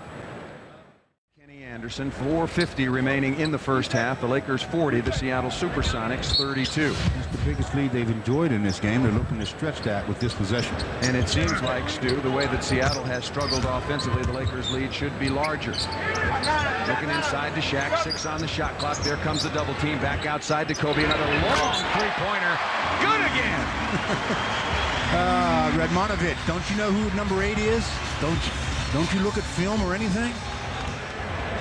Kenny Anderson, 4:50 remaining in the first half. The Lakers 40, the Seattle Supersonics 32. It's the biggest lead they've enjoyed in this game. They're looking to stretch that with this possession. And it seems like, Stu, the way that Seattle has struggled offensively, the Lakers lead should be larger. Looking inside to Shaq, 6 on the shot clock. There comes the double team back outside to Kobe. Another long three-pointer. Good again. Radmanovich, don't you know who number 8 is? Don't you look at film or anything?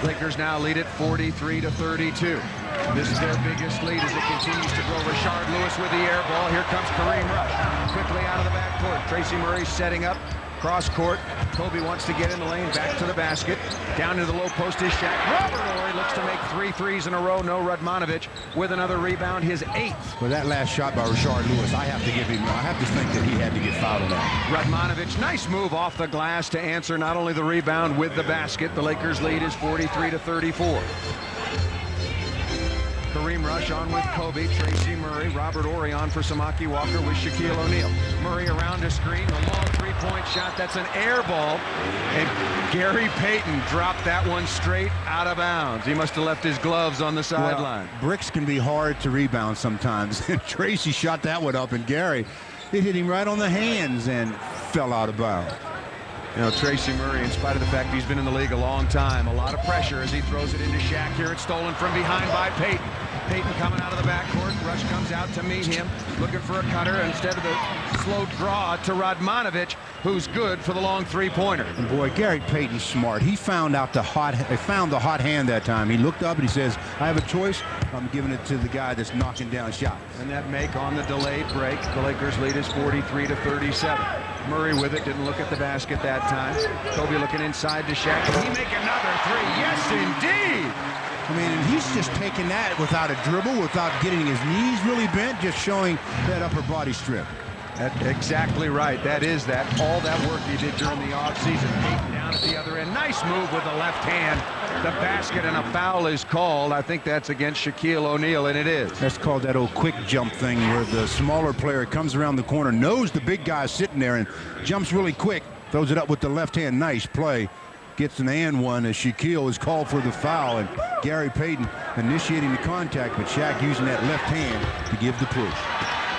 Lakers now lead it 43-32. This is their biggest lead as it continues to grow. Rashard Lewis with the air ball. Here comes Kareem Rush. Quickly out of the backcourt. Tracy Murray setting up. Cross court. Kobe wants to get in the lane, back to the basket. Down into the low post is Shaq. Robert Horry looks to make 3 threes in a row. No Radmanovich with another rebound, his 8th. Well, that last shot by Rashard Lewis, I have to think that he had to get fouled on that. Radmanovich, nice move off the glass to answer not only the rebound with the basket. The Lakers lead is 43-34. Kareem Rush on with Kobe, Tracy Murray, Robert Horry on for Samaki Walker with Shaquille O'Neal. Murray around a screen, a long three-point shot. That's an air ball. And Gary Payton dropped that one straight out of bounds. He must have left his gloves on the sideline. Well, bricks can be hard to rebound sometimes. And Tracy shot that one up, and Gary, it hit him right on the hands and fell out of bounds. You know, Tracy Murray, in spite of the fact he's been in the league a long time, a lot of pressure as he throws it into Shaq. Here it's stolen from behind by Payton. Payton coming out of the backcourt. Rush comes out to meet him, looking for a cutter instead of the slow draw to Radmanovich, who's good for the long three-pointer. And boy, Gary Payton's smart. He found the hot hand that time. He looked up and he says, I have a choice. I'm giving it to the guy that's knocking down shots. And that make on the delayed break. The Lakers lead is 43-37. Murray with it, didn't look at the basket that time. Kobe looking inside to Shaq. Can he make another 3? Yes, indeed. I mean, and he's just taking that without a dribble, without getting his knees really bent, just showing that upper body strip. That's exactly right. That is all that work he did during the offseason. Payton down at the other end. Nice move with the left hand. The basket, and a foul is called. I think that's against Shaquille O'Neal, and it is. That's called that old quick jump thing where the smaller player comes around the corner, knows the big guy sitting there, and jumps really quick, throws it up with the left hand. Nice play. Gets an and one as Shaquille is called for the foul, and Gary Payton initiating the contact, but Shaq using that left hand to give the push.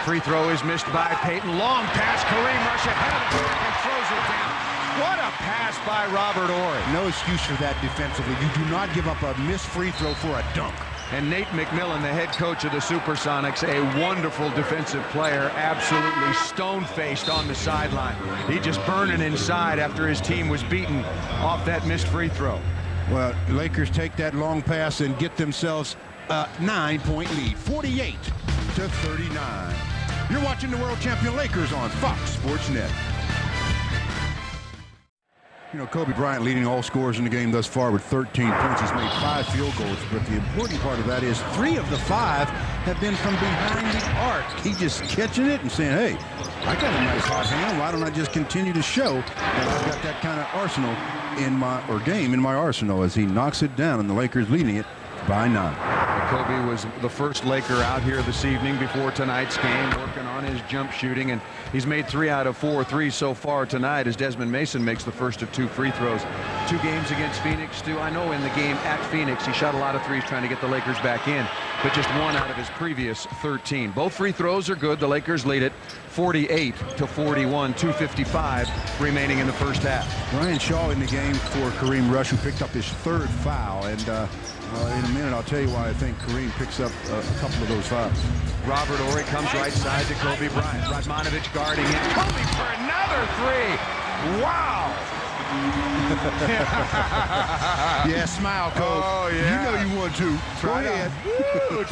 Free throw is missed by Payton. Long pass. Kareem Rush ahead of the back and throws it down. What a pass by Robert Horry. No excuse for that defensively. You do not give up a missed free throw for a dunk. And Nate McMillan, the head coach of the Supersonics, a wonderful defensive player, absolutely stone-faced on the sideline. He just burning inside after his team was beaten off that missed free throw. Well, Lakers take that long pass and get themselves a 9-point lead, 48-39. You're watching the world champion Lakers on Fox Sports Net. You know, Kobe Bryant leading all scorers in the game thus far with 13 points. He's made 5 field goals, but the important part of that is 3 of the 5 have been from behind the arc. He's just catching it and saying, hey, I got a nice hot hand. Why don't I just continue to show that I've got that kind of arsenal game in my arsenal, as he knocks it down, and the Lakers leading it by 9. Kobe was the first Laker out here this evening before tonight's game, working on his jump shooting, and he's made 3 out of 4 threes so far tonight as Desmond Mason makes the first of 2 free throws. 2 games against Phoenix, Stu. I know in the game at Phoenix he shot a lot of threes trying to get the Lakers back in, but just 1 out of his previous 13. Both free throws are good. The Lakers lead it 48-41, 2:55 remaining in the first half. Ryan Shaw in the game for Kareem Rush, who picked up his 3rd foul, and in a minute I'll tell you why I think Kareem picks up a couple of those fouls. Robert Horry comes right side to Kobe Bryant. Radmanovich guarding him. Kobe for another 3. Wow. Yeah, smile, Kobe. Oh, yeah. You know you want to. Go ahead.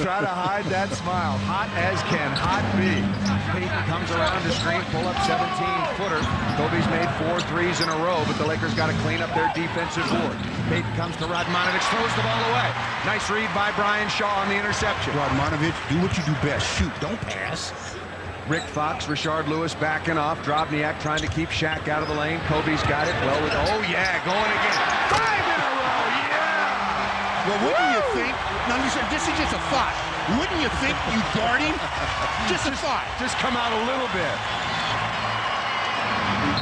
Try to hide that smile. Hot as can hot be. Payton comes around the screen, pull up 17-footer. Kobe's made 4 threes in a row, but the Lakers got to clean up their defensive board. Payton comes to Radmanovich, throws the ball away. Nice read by Brian Shaw on the interception. Radmanovich, do what you do best. Shoot, don't pass. Rick Fox, Rashard Lewis backing off. Drobniak trying to keep Shaq out of the lane. Kobe's got it. Well, oh yeah, going again. 5 in a row, yeah! Well, wouldn't you think, now listen, this is just a thought. Wouldn't you think you guard him? Just a thought. Just come out a little bit.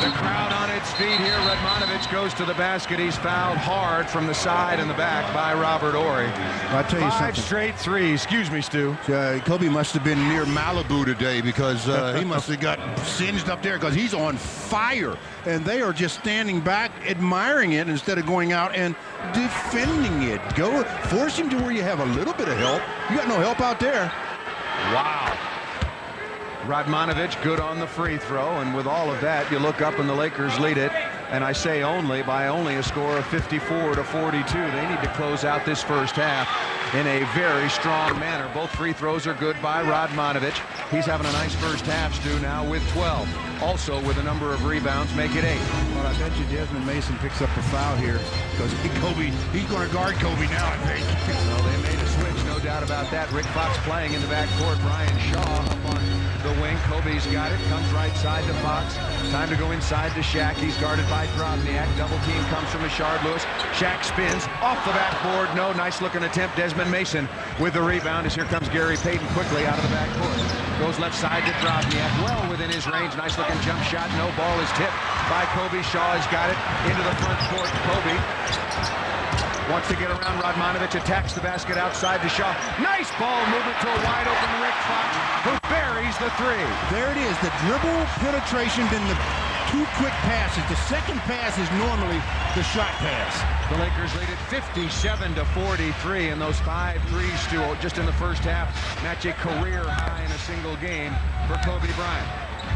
The crowd on its feet here. Radmanovich goes to the basket. He's fouled hard from the side and the back by Robert Horry. I'll tell you 5 something. straight threes. Excuse me, Stu. Kobe must have been near Malibu today, because he must have got singed up there, because he's on fire. And they are just standing back, admiring it instead of going out and defending it. Go force him to where you have a little bit of help. You got no help out there. Wow. Radmanovich good on the free throw, and with all of that, you look up and the Lakers lead it, and I say by only a score of 54-42. They need to close out this first half in a very strong manner. Both free throws are good by Radmanovich. He's having a nice first half, Stu, now with 12. Also with a number of rebounds, make it 8. Well, I bet you Desmond Mason picks up the foul here because he's going to guard Kobe now, I think. Well, they made a switch, no doubt about that. Rick Fox playing in the backcourt. Brian Shaw up on the wing. Kobe's got it, comes right side to Fox. Time to go inside to Shaq. He's guarded by Drobniak. Double team comes from Richard Lewis. Shaq spins off the backboard. No, nice looking attempt. Desmond Mason with the rebound as here comes Gary Payton quickly out of the backcourt. Goes left side to Drobniak. Well within his range. Nice looking jump shot. No, ball is tipped by Kobe. Shaw has got it into the front court. Kobe wants to get around. Radmanovich attacks the basket outside to Shaw. Nice ball movement to a wide open Rick Fox, who buries the 3. There it is, the dribble penetration, then the 2 quick passes. The second pass is normally the shot pass. The Lakers lead it 57-43, and those 5 threes, Stu, just in the first half, match a career high in a single game for Kobe Bryant.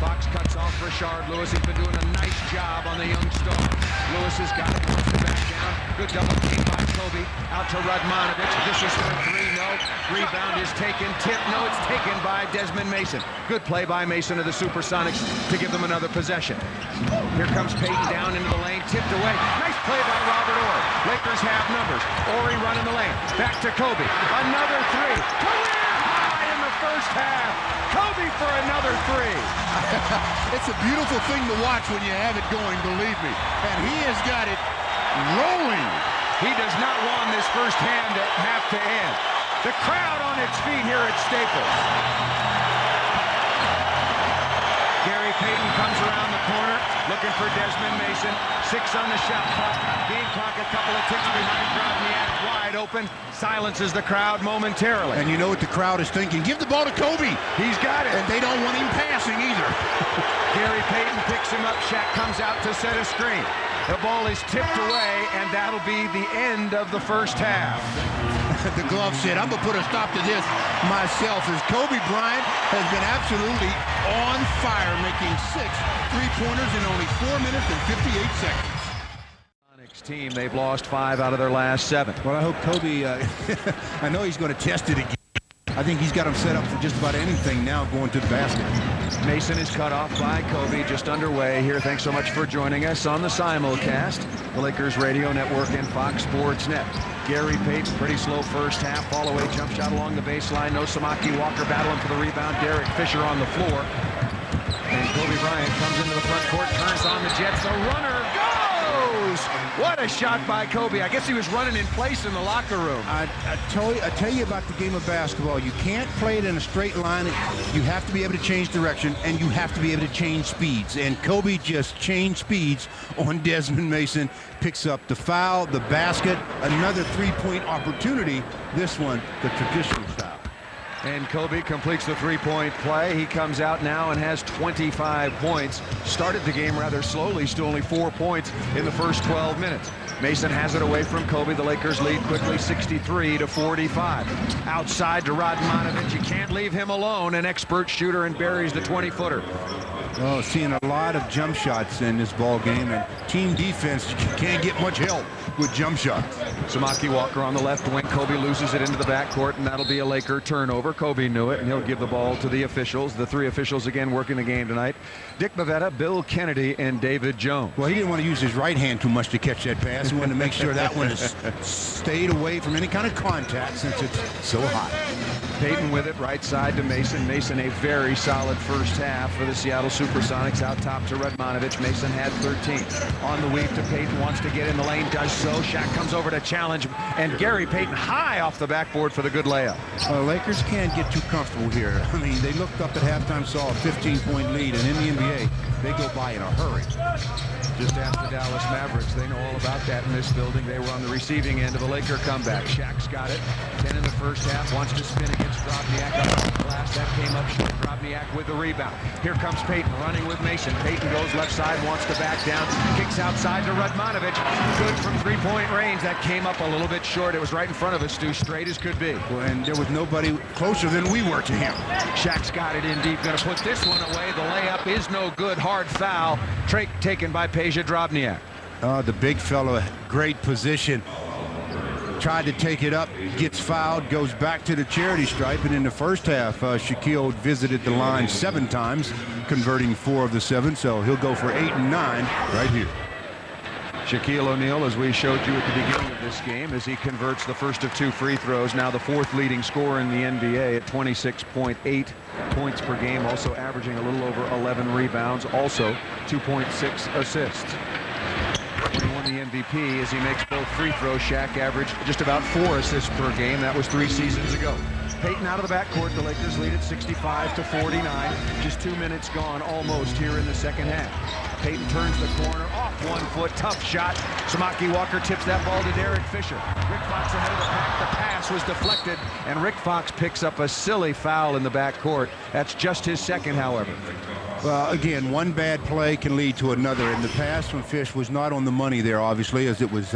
Fox cuts off Richard Lewis. He's been doing a nice job on the young star. Lewis has got it, wants to back down. Good double team by Kobe. Out to Radmanovich. This is for 3, no. Rebound is taken. Tip, no, it's taken by Desmond Mason. Good play by Mason of the Supersonics to give them another possession. Here comes Payton down into the lane, tipped away. Nice play by Robert Orr. Lakers have numbers. Orr running the lane. Back to Kobe. Another 3. Career high in the first half. Kobe for another 3. It's a beautiful thing to watch when you have it going, believe me. And he has got it rolling. He does not want this first half to end. The crowd on its feet here at Staples. Gary Payton comes around the corner, looking for Desmond Mason. 6 on the shot clock. Game clock a couple of ticks behind Drobniak. Wide open. Silences the crowd momentarily. And you know what the crowd is thinking? Give the ball to Kobe. He's got it. And they don't want him passing either. Gary Payton picks him up. Shaq comes out to set a screen. The ball is tipped away, and that'll be the end of the first half. The glove said, I'm going to put a stop to this myself, as Kobe Bryant has been absolutely on fire, making 6 3-pointers in only 4 minutes and 58 seconds. Supersonics team, they've lost 5 out of their last 7. Well, I hope Kobe, I know he's going to test it again. I think he's got him set up for just about anything now going to the basket. Mason is cut off by Kobe, just underway here. Thanks so much for joining us on the simulcast, the Lakers Radio Network and Fox Sports Net. Gary Payton, pretty slow first half, fall away jump shot along the baseline. No Samaki Walker battling for the rebound. Derek Fisher on the floor. And Kobe Bryant comes into the front court, turns on the Jets. The runner goes! What a shot by Kobe. I guess he was running in place in the locker room. I tell you about the game of basketball. You can't play it in a straight line. You have to be able to change direction, and you have to be able to change speeds. And Kobe just changed speeds on Desmond Mason. Picks up the foul, the basket, another 3-point opportunity. This one, the traditional style. And Kobe completes the 3-point play. He comes out now and has 25 points. Started the game rather slowly, still only 4 points in the first 12 minutes. Mason has it away from Kobe. The Lakers lead quickly 63-45. Outside to Radmanovich. You can't leave him alone. An expert shooter and buries the 20-footer. Oh, seeing a lot of jump shots in this ball game, and team defense can't get much help with jump shots. Samaki Walker on the left wing. Kobe loses it into the backcourt, and that'll be a Laker turnover. Kobe knew it, and he'll give the ball to the officials. The 3 officials again working the game tonight. Dick Bavetta, Bill Kennedy, and David Jones. Well, he didn't want to use his right hand too much to catch that pass. He wanted to make sure that one is stayed away from any kind of contact since it's so hot. Payton with it, right side to Mason. Mason, a very solid first half for the Seattle Supersonics. Out top to Radmanovich. Mason had 13. On the weave to Payton, wants to get in the lane, does so. Shaq comes over to challenge, and Gary Payton high off the backboard for the good layup. Lakers can't get too comfortable here. I mean, they looked up at halftime, saw a 15-point lead, and in the NBA, they go by in a hurry. Just ask the Dallas Mavericks. They know all about that in this building. They were on the receiving end of a Laker comeback. Shaq's got it. 10 in the first half. Wants to spin against Drobniak on the glass. That came up short. Drobniak with the rebound. Here comes Payton running with Mason. Payton goes left side, wants to back down. Kicks outside to Radmanovich. Good from 3-point range. That came up a little bit short. It was right in front of us, Stu. Straight as could be. Well, and there was nobody closer than we were to him. Shaq's got it in deep. Going to put this one away. The layup is no good. Hard foul. Taken by Peja Drobniak. The big fellow, great position. tried to take it up, gets fouled, goes back to the charity stripe, and in the first half, Shaquille visited the line 7 times, converting 4 of the 7, so he'll go for 8 and 9 right here. Shaquille O'Neal, as we showed you at the beginning of this game, as he converts the first of 2 free throws, now the 4th leading scorer in the NBA at 26.8 points per game, also averaging a little over 11 rebounds, also 2.6 assists. When he won the MVP, as he makes both free throws, Shaq averaged just about 4 assists per game. That was 3 seasons ago. Payton out of the backcourt. The Lakers lead at 65-49. Just 2 minutes gone almost here in the second half. Payton turns the corner, off 1 foot, tough shot. Samaki Walker tips that ball to Derek Fisher. Rick Fox ahead of the pack. The pass was deflected, and Rick Fox picks up a silly foul in the backcourt. That's just his second, however. Well, again, one bad play can lead to another. And the pass from Fish was not on the money there, obviously, as it was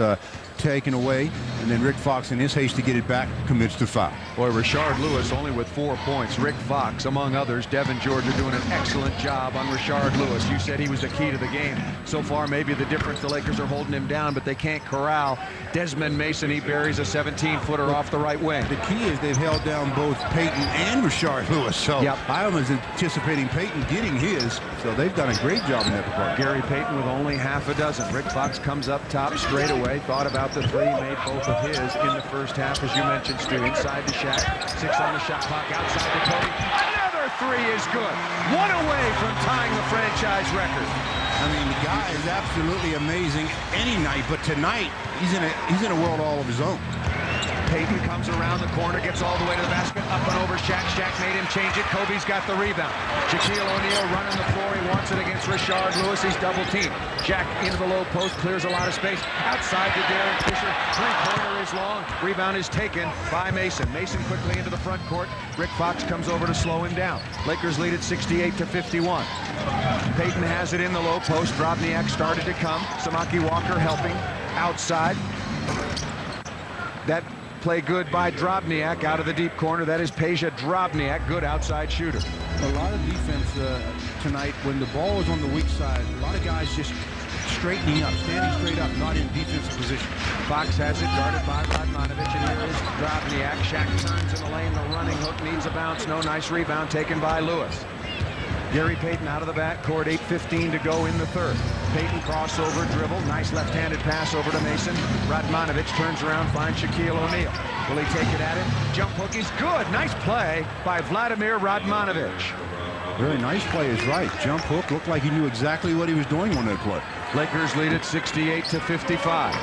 taken away. And then Rick Fox, in his haste to get it back, commits the foul. Boy, Rashard Lewis only with 4 points. Rick Fox, among others. Devin George are doing an excellent job on Rashard Lewis. You said he was the key to the game. So far, maybe the difference, the Lakers are holding him down, but they can't corral Desmond Mason. He buries a 17-footer off the right wing. The key is they've held down both Payton and Rashard Lewis. So yep. I was anticipating Payton getting his, so they've done a great job in that department. Gary Payton with only half a dozen. Rick Fox comes up top straight away. Thought about the 3, made both of his in the first half, as you mentioned, Stu. Inside to Shaq, 6 on the shot clock, outside to Kobe. Another 3 is good. 1 away from tying the franchise record. I mean, the guy is absolutely amazing any night, but tonight he's in a world all of his own. Payton comes around the corner, gets all the way to the basket, up and over Shaq. Shaq made him change it. Kobe's got the rebound. Shaquille O'Neal running the floor. He wants it against Rashard Lewis. He's double teamed. Shaq into the low post, clears a lot of space. Outside to Derek Fisher. 3-pointer is long. Rebound is taken by Mason. Mason quickly into the front court. Rick Fox comes over to slow him down. Lakers lead at 68-51. Payton has it in the low post. Drobniak started to come. Samaki Walker helping outside. That play good by Drobniak out of the deep corner. That is Peja Drobniak, good outside shooter. A lot of defense tonight when the ball is on the weak side. A lot of guys just straightening up, standing straight up, not in defensive position. Fox has it, guarded by Radmanovic, and here is Drobniak. Shaq turns in the lane, the running hook needs a bounce. No, nice rebound taken by Lewis. Gary Payton out of the backcourt, 8:15 to go in the third. Payton crossover dribble, nice left-handed pass over to Mason. Radmanovic turns around, finds Shaquille O'Neal. Will he take it at him? Jump hook is good. Nice play by Vladimir Radmanovic. Very nice play is right. Jump hook, looked like he knew exactly what he was doing on that play. Lakers lead at 68-55.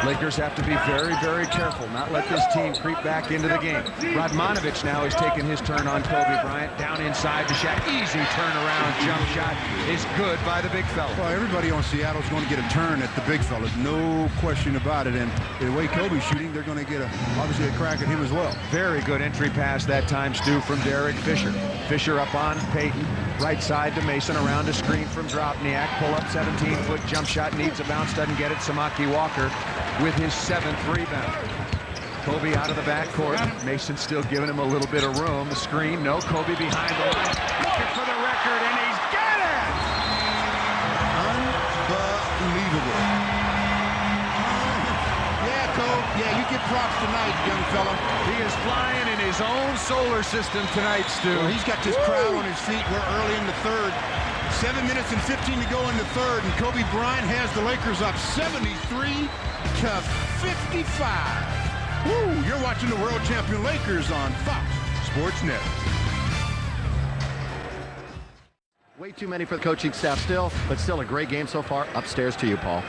Lakers have to be very, very careful, not let this team creep back into the game. Radmanovic now is taking his turn on Kobe Bryant. Down inside to Shaq. Easy turnaround jump shot is good by the big fella. Well, everybody on Seattle is going to get a turn at the big fella. No question about it. And the way Kobe's shooting, they're going to get obviously a crack at him as well. Very good entry pass that time, Stu, from Derek Fisher. Fisher up on Payton. Right side to Mason, around a screen from Drobniak. Pull up, 17-foot jump shot, needs a bounce, doesn't get it. Samaki Walker with his 7th rebound. Kobe out of the backcourt. Mason still giving him a little bit of room. The screen, no. Kobe behind the line, looking for the record, and he's got it! Unbelievable. Yeah, Kobe. Yeah, you get props tonight, young fella. He is flying in his own solar system tonight, Stu. Well, he's got this crowd on his feet. We're early in the third. 7 minutes and 15 to go in the third, and Kobe Bryant has the Lakers up 73-55. Woo! You're watching the world champion Lakers on Fox Sports Net. Way too many for the coaching staff still, but still a great game so far. Upstairs to you, Paul.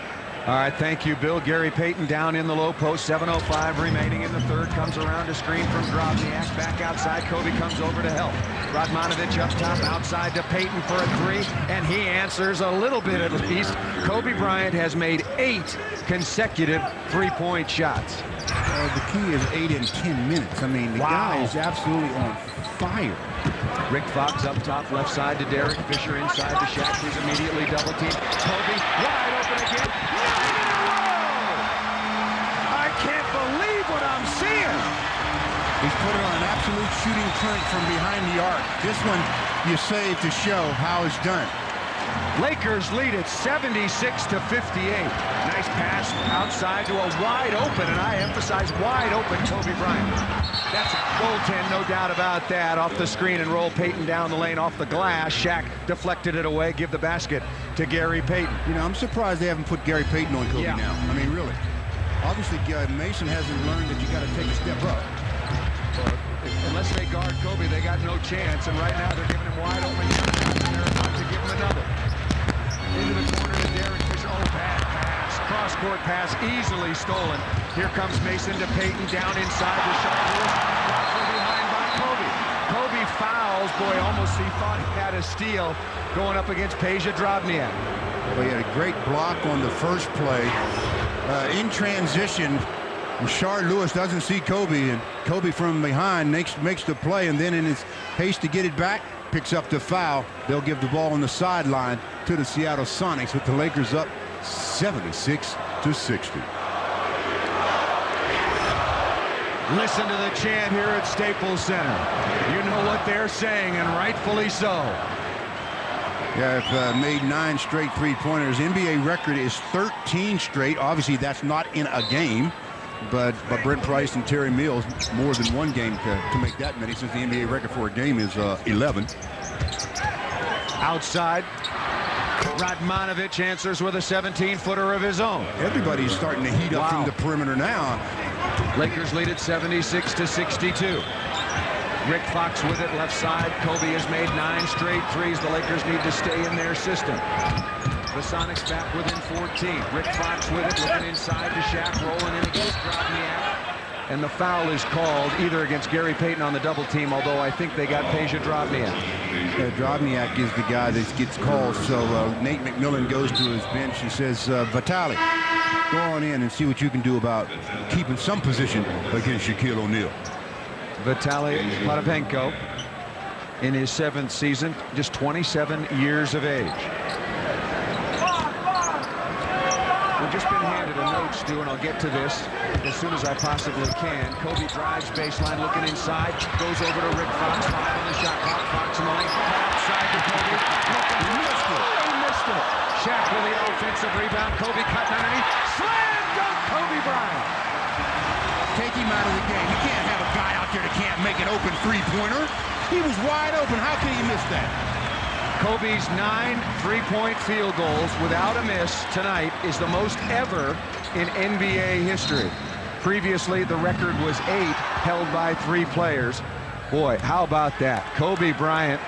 All right, thank you, Bill. Gary Payton down in the low post, 7:05 remaining in the third. Comes around a screen from Drobniak. Back outside, Kobe comes over to help. Radmanovic up top, outside to Payton for a 3, and he answers a little bit at least. Kobe Bryant has made 8 consecutive 3-point shots. The key is 8 in 10 minutes. I mean, the guy is absolutely on fire. Rick Fox up top, left side to Derek Fisher, inside to Shaq, who's immediately double teamed. Kobe wide open again. 9 in a row! I can't believe what I'm seeing. He's put it on an absolute shooting trend from behind the arc. This one you save to show how it's done. Lakers lead it 76 to 58. Nice pass outside to a wide open, and I emphasize wide open, Kobe Bryant. That's a goaltend, no doubt about that. Off the screen and roll Payton down the lane off the glass. Shaq deflected it away, give the basket to Gary Payton. You know, I'm surprised they haven't put Gary Payton on Kobe now. I mean, really. Obviously, Mason hasn't learned that you got to take a step up. Unless they guard Kobe, they got no chance, and right now they're giving him wide open shots, and they're about to give him another. Into the corner to Derek Fisher. Oh, bad pass. Cross-court pass easily stolen. Here comes Mason to Payton down inside the shot. From behind by Kobe. Kobe fouls. Boy, almost he thought he had a steal going up against Peja Drobniak. Well, he had a great block on the first play. In transition, Rashard Lewis doesn't see Kobe, and Kobe from behind makes the play, and then in his haste to get it back, picks up the foul. They'll give the ball on the sideline to the Seattle Sonics with the Lakers up 76 to 60. Listen to the chant here at Staples Center. You know what they're saying, and rightfully so. Yeah, if made 9 straight three-pointers. NBA record is 13 straight. Obviously, that's not in a game. But Brent Price and Terry Mills, more than one game to make that many, since the NBA record for a game is 11. Outside, Radmanovic answers with a 17-footer of his own. Everybody's starting to heat up from the perimeter now. Lakers lead it 76 to 62. Rick Fox with it left side. Kobe has made 9 straight threes. The Lakers need to stay in their system. The Sonics back within 14. Rick Fox with it, looking inside to Shaq, rolling in against Drobniak. And the foul is called either against Gary Payton on the double team, although I think they got Peja Drobniak. Drobniak is the guy that gets called, so Nate McMillan goes to his bench and says, Vitali, go on in and see what you can do about keeping some position against Shaquille O'Neal. Vitali Potapenko in his 7th season, just 27 years of age. We've just been handed a note, Stu, and I'll get to this as soon as I possibly can. Kobe drives baseline, looking inside, goes over to Rick Fox, 5 on the shot clock, Fox in the lane, outside to Kobe, he missed it. Shaq with the offensive rebound, Kobe cutting underneath, slam dunk, Kobe Bryant. Take him out of the game. You can't have a guy out there that can't make an open three-pointer. He was wide open. How can he miss that? Kobe's 9 3-point field goals without a miss tonight is the most ever in NBA history. Previously, the record was 8, held by 3 players. Boy, how about that? Kobe Bryant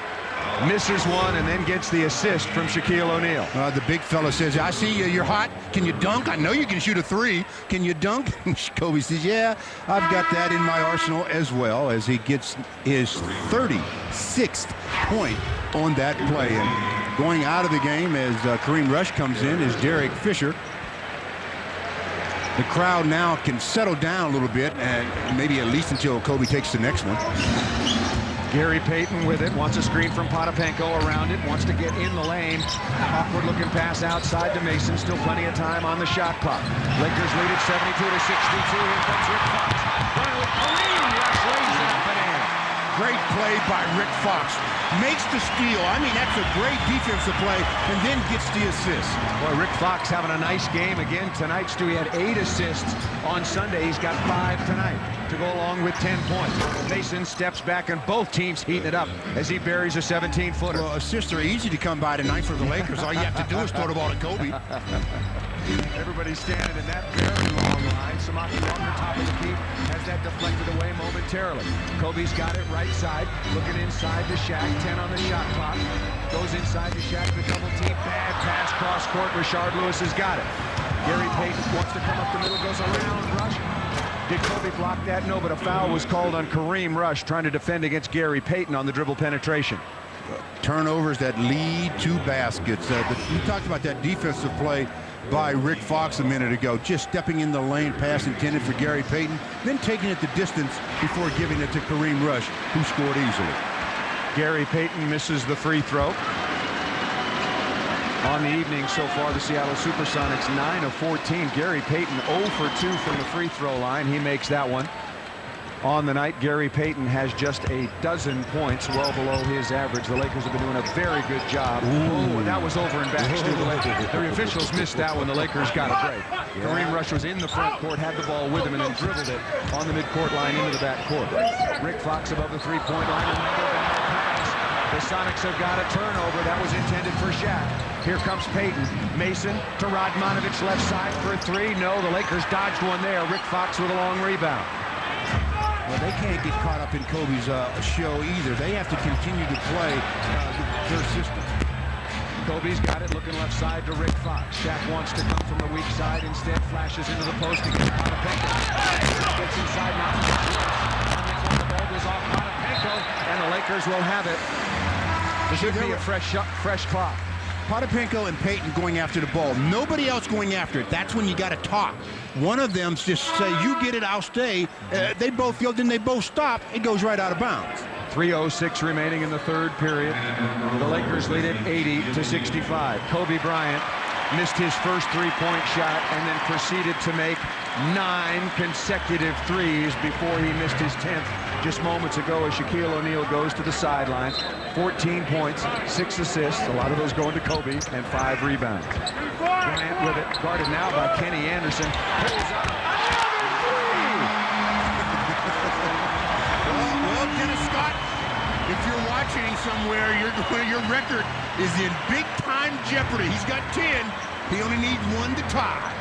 misses one and then gets the assist from Shaquille O'Neal. The big fella says, I see you, you're hot. Can you dunk? I know you can shoot a 3. Can you dunk? Kobe says, yeah, I've got that in my arsenal as well, as he gets his 36th point on that play. And going out of the game as Kareem Rush comes in is Derek Fisher. The crowd now can settle down a little bit, and maybe at least until Kobe takes the next one. Gary Payton with it, wants a screen from Potapenko around it, wants to get in the lane. Awkward looking pass outside to Mason, still plenty of time on the shot clock. Lakers lead it 72 to 62. Here comes Rick Fox. Finally, Kareem Rush lays it up and in. Great play by Rick Fox. Makes the steal. I mean, that's a great defensive play, and then gets the assist. Boy, Rick Fox having a nice game again tonight. Stu, he had 8 assists on Sunday. He's got 5 tonight to go along with 10 points. Mason steps back, and both teams heating it up as he buries a 17-footer. Well, assists are easy to come by tonight for the Lakers. All you have to do is throw the ball to Kobe. Everybody's standing in that very long line. Samaki on the top of the key, has that deflected away momentarily. Kobe's got it right side, looking inside to Shaq, 10 on the shot clock. Goes inside to Shaq, the double team, bad pass cross court. Rashard Lewis has got it. Gary Payton wants to come up the middle, goes around Rush. Did Kobe block that? No, but a foul was called on Kareem Rush trying to defend against Gary Payton on the dribble penetration. Turnovers that lead to baskets. We talked about that defensive play by Rick Fox a minute ago, just stepping in the lane, pass intended for Gary Payton, then taking it the distance before giving it to Kareem Rush, who scored easily. Gary Payton misses the free throw. On the evening so far, the Seattle Supersonics 9 of 14. Gary Payton 0 for 2 from the free throw line. He makes that one. on the night. Gary Payton has just a dozen points, well below his average. The Lakers have been doing a very good job. Oh, that was over and back, Stu. The officials missed that when the Lakers got a break. Kareem Rush was in the front court, had the ball with him, and then dribbled it on the midcourt line into the back court. Rick Fox above the three-point line. The Sonics have got a turnover. That was intended for Shaq. Here comes Payton. Mason to Radmanovich, left side for a three. No, the Lakers dodged one there. Rick Fox with a long rebound. Well, they can't get caught up in Kobe's show either. They have to continue to play their system. Kobe's got it, looking left side to Rick Fox. Shaq wants to come from the weak side, instead flashes into the post against Potapenko. Gets inside now. The ball goes off Potapenko, and the Lakers will have it. There should be a fresh clock. Potapenko and Payton going after the ball. Nobody else going after it. That's when you got to talk. One of them just say, you get it, I'll stay. They both field, then they both stop. It goes right out of bounds. 3:06 remaining in the third period. The Lakers lead it 80-65. Kobe Bryant missed his first three-point shot and then proceeded to make 9 consecutive threes before he missed his 10th just moments ago as Shaquille O'Neal goes to the sideline. 14 points, 6 assists, a lot of those going to Kobe, and 5 rebounds. Bryant with it, guarded now by Kenny Anderson. Pulls up. Well, Dennis Scott, if you're watching somewhere, your record is in big-time jeopardy. He's got 10. He only needs 1 to tie.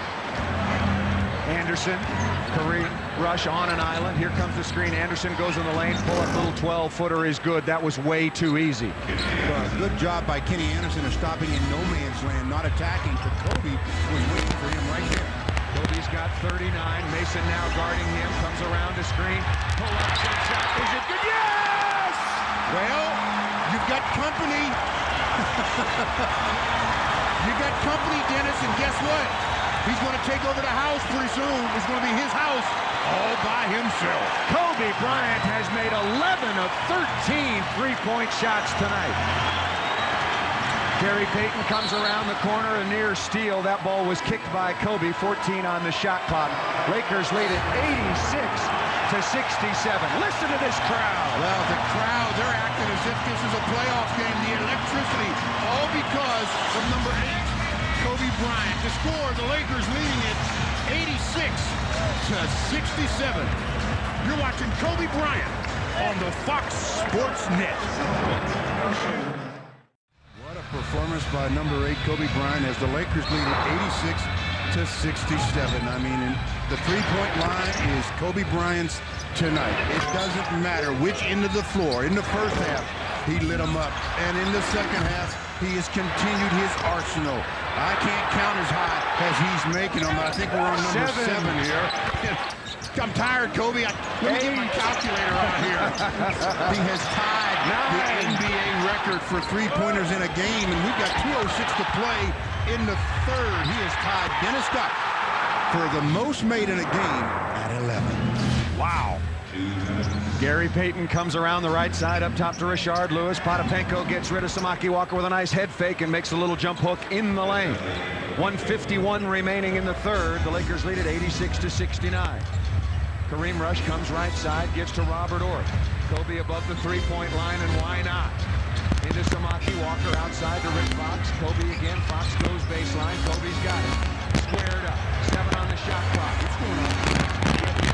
Anderson, Kareem Rush on an island. Here comes the screen. Anderson goes in the lane. Pull up little 12-footer is good. That was way too easy. Good job by Kenny Anderson of stopping in no man's land, not attacking, but Kobe was waiting for him right there. Kobe's got 39. Mason now guarding him. Comes around the screen. Pull up, shot. Is it good? Yes! Well, you've got company. You've got company, Dennis, and guess what? He's going to take over the house pretty soon. It's going to be his house all by himself. Kobe Bryant has made 11 of 13 three-point shots tonight. Gary Payton comes around the corner, a near steal. That ball was kicked by Kobe, 14 on the shot clock. Lakers lead it 86-67. Listen to this crowd. Well, the crowd, they're acting as if this is a playoff game. The electricity, all because of number 8. Kobe Bryant to score, the Lakers leading it 86-67. You're watching Kobe Bryant on the Fox Sports Net. What a performance by number 8 Kobe Bryant as the Lakers lead it 86-67. I mean, the three-point line is Kobe Bryant's tonight. It doesn't matter which end of the floor. In the first half, he lit them up, and in the second half, he has continued his arsenal. I can't count as high as he's making them. I think we're on number 7 here. I'm tired, Kobe. Let me get my calculator out here. He has tied the NBA record for three-pointers in a game, and we've got 2:06 to play in the third. He has tied Dennis Scott for the most made in a game at 11. Wow. Gary Payton comes around the right side up top to Rashard Lewis. Potapenko gets rid of Samaki Walker with a nice head fake and makes a little jump hook in the lane. 1:51 remaining in the third. The Lakers lead it 86-69. Kareem Rush comes right side, gives to Robert Orr. Kobe above the three-point line, and why not? Into Samaki Walker outside to Rick Fox. Kobe again. Fox goes baseline. Kobe's got it. Squared up. 7 on the shot clock. What's going on?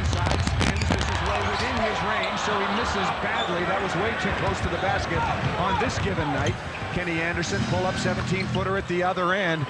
Inside spins. This is well within his range, so he misses badly. That was way too close to the basket on this given night. Kenny Anderson pull up 17-footer at the other end.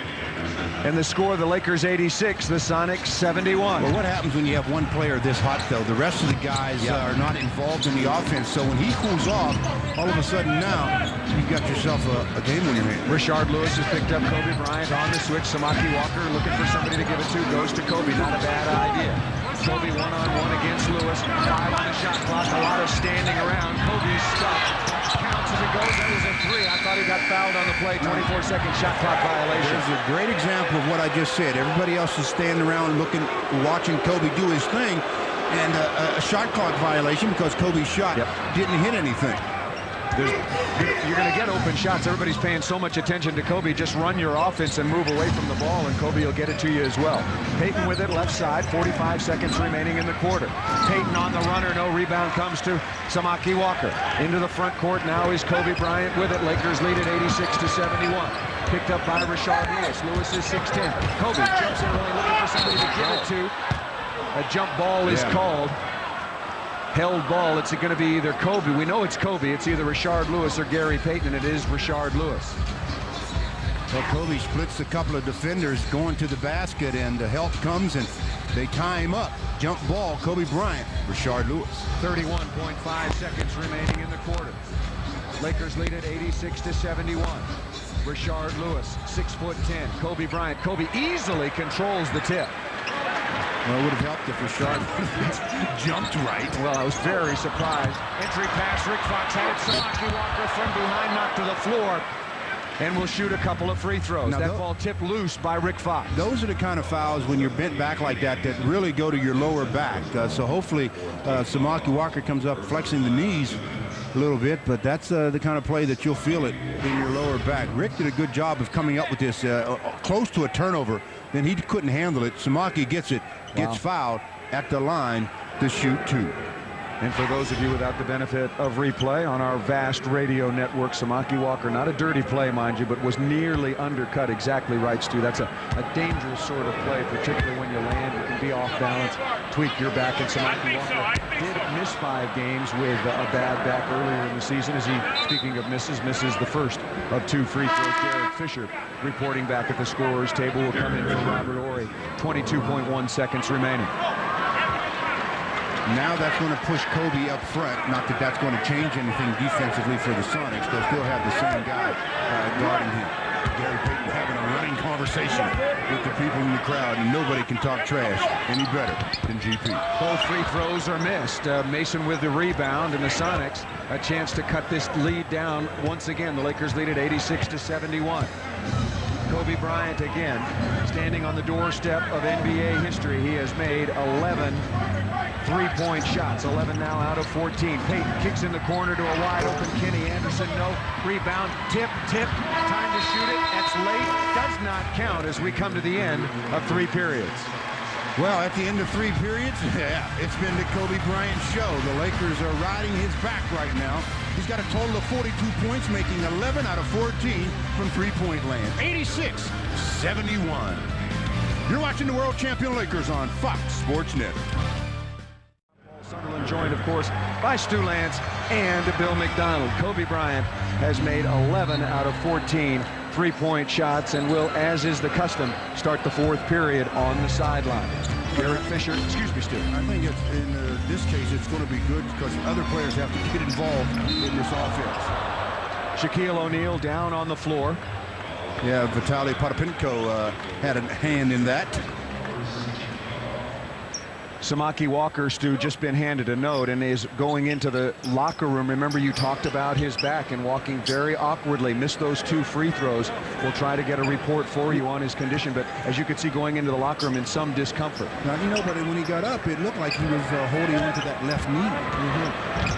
And the score, the Lakers 86, the Sonics 71. Well, what happens when you have one player this hot, though? The rest of the guys are not involved in the offense. So when he cools off, all of a sudden now, you've got yourself a game on your hands. Rashard Lewis has picked up Kobe Bryant on the switch. Samaki Walker looking for somebody to give it to. Goes to Kobe. Not a bad idea. Kobe one-on-one against Lewis. 5 on the shot clock. A lot of standing around. Kobe's stuck. Counts as it goes. That was a 3. I thought he got fouled on the play. 24-second shot clock violation. There's a great example of what I just said. Everybody else is standing around looking, watching Kobe do his thing, and a shot clock violation because Kobe's shot didn't hit anything. You're going to get open shots. Everybody's paying so much attention to Kobe. Just run your offense and move away from the ball, and Kobe will get it to you as well. Payton with it, left side, 45 seconds remaining in the quarter. Payton on the runner, no rebound comes to Samaki Walker. Into the front court now is Kobe Bryant with it. Lakers lead at 86-71. Picked up by Rashard Lewis. Lewis is 6'10". Kobe jumps in, really looking for somebody to give it to. A jump ball is called. Held ball. It's going to be either Kobe. We know it's Kobe. It's either Rashard Lewis or Gary Payton, and it is Rashard Lewis. So Kobe splits a couple of defenders going to the basket, and the help comes, and they tie him up. Jump ball, Kobe Bryant, Rashard Lewis. 31.5 seconds remaining in the quarter. Lakers lead at 86-71. Rashard Lewis, 6'10". Kobe Bryant. Kobe easily controls the tip. Well, it would have helped if Rashard jumped right. Well, I was very surprised. Entry pass, Rick Fox had it. Samaki Walker from behind, knocked to the floor, and will shoot a couple of free throws. Now, that ball tipped loose by Rick Fox. Those are the kind of fouls when you're bent back like that that really go to your lower back. So hopefully Samaki Walker comes up flexing the knees a little bit, but that's the kind of play that you'll feel it in your lower back. Rick did a good job of coming up with this close to a turnover. Then he couldn't handle it. Samaki gets it, gets fouled at the line to shoot two. And for those of you without the benefit of replay on our vast radio network, Samaki Walker, not a dirty play, mind you, but was nearly undercut. Exactly right, Stu. That's a dangerous sort of play, particularly when you land. You can be off balance, tweak your back, and Samaki Walker did miss 5 games with a bad back earlier in the season as he, speaking of misses the first of 2 free throws. Derek Fisher reporting back at the scorer's table will come in for Robert Horry. 22.1 seconds remaining. Now that's going to push Kobe up front. Not that that's going to change anything defensively for the Sonics. They'll still have the same guy guarding him. Gary Payton having a running conversation with the people in the crowd, and nobody can talk trash any better than GP. Both free throws are missed. Mason with the rebound, and the Sonics a chance to cut this lead down once again. The Lakers lead at 86-71. Kobe Bryant again standing on the doorstep of NBA history. He has made 11 three-point shots, 11 now out of 14. Payton kicks in the corner to a wide-open Kenny Anderson. No rebound. Tip. Time to shoot it. That's late. Does not count as we come to the end of 3 periods. Well, at the end of 3 periods, it's been the Kobe Bryant show. The Lakers are riding his back right now. He's got a total of 42 points, making 11 out of 14 from three-point land. 86-71. You're watching the world champion Lakers on Fox Sports Net. Sunderland joined, of course, by Stu Lance and Bill McDonald. Kobe Bryant has made 11 out of 14 three-point shots and will, as is the custom, start the 4th period on the sideline. Derek Fisher, excuse me, Stu. I think it's, in this case, it's going to be good because other players have to get involved in this offense. Shaquille O'Neal down on the floor. Yeah, Vitaly Potapenko had a hand in that. Samaki Walker, Stu, just been handed a note and is going into the locker room. Remember, you talked about his back and walking very awkwardly. Missed those 2 free throws. We'll try to get a report for you on his condition, but as you can see, going into the locker room in some discomfort. Now, but when he got up, it looked like he was holding onto that left knee.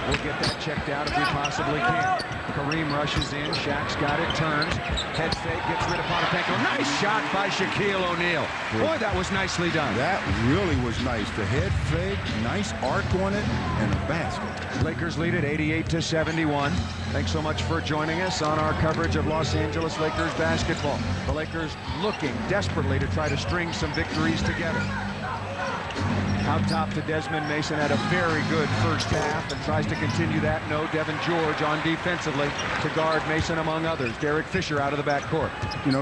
We'll get that checked out if we possibly can. Kareem rushes in. Shaq's got it, turns. Head fake, gets rid of Potapenko. Nice shot by Shaquille O'Neal. Boy, that was nicely done. That really was nice. The head fake, nice arc on it, and a basket. Lakers lead at 88-71. Thanks so much for joining us on our coverage of Los Angeles Lakers basketball. The Lakers looking desperately to try to string some victories together. Out top to Desmond Mason, had a very good first half and tries to continue that. No, Devin George on defensively to guard Mason among others. Derek Fisher out of the backcourt.